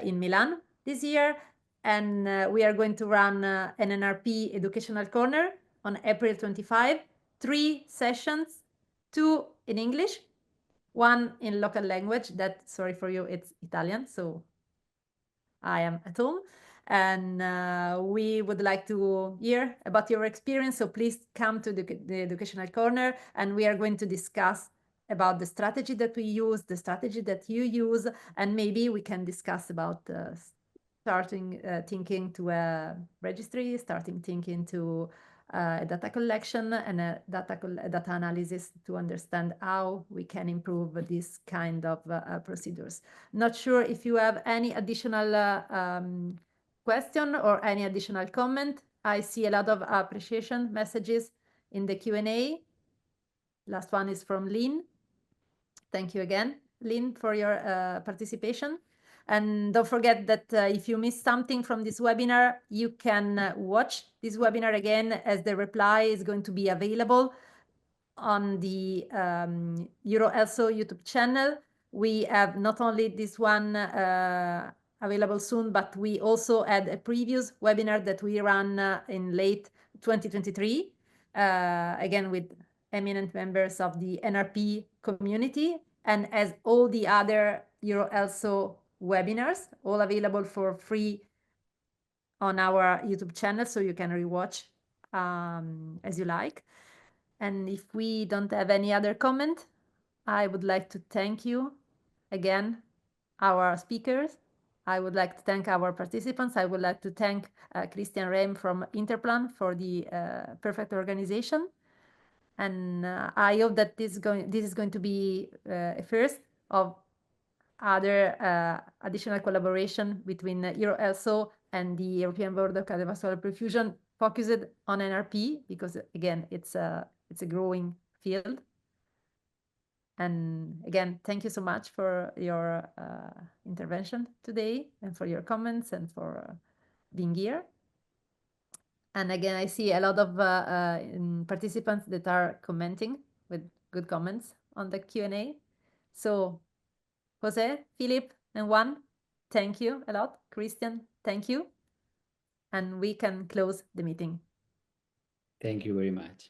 in Milan this year, and we are going to run an NRP educational corner on April 25, 3 sessions, 2 in English, 1 in local language. That, sorry for you, it's Italian, so I am at home. And we would like to hear about your experience, so please come to the educational corner, and we are going to discuss about the strategy that we use, the strategy that you use, and maybe we can discuss about starting thinking to a registry, starting thinking to data collection and data analysis to understand how we can improve this kind of procedures. Not sure if you have any additional question or any additional comment. I see a lot of appreciation messages in the Q&A. Last one is from Lynn. Thank you again, Lynn, for your participation. And don't forget that if you missed something from this webinar, you can watch this webinar again, as the reply is going to be available on the EuroELSO YouTube channel. We have not only this one available soon, but we also had a previous webinar that we ran in late 2023, again with eminent members of the NRP community, and as all the other EuroELSO webinars, all available for free on our YouTube channel, so you can rewatch as you like. And if we don't have any other comment, I would like to thank you again, our speakers. I would like to thank our participants. I would like to thank Christian Rehm from Interplan for the perfect organization. And I hope that this is going to be a first of other additional collaboration between EuroELSO and the European Board of Cardiovascular Perfusion, focused on NRP, because again, it's a growing field. And again, thank you so much for your intervention today, and for your comments, and for being here. And again, I see a lot of participants that are commenting with good comments on the Q&A. So José, Filip, and Juan, thank you a lot. Christian, thank you. And we can close the meeting. Thank you very much.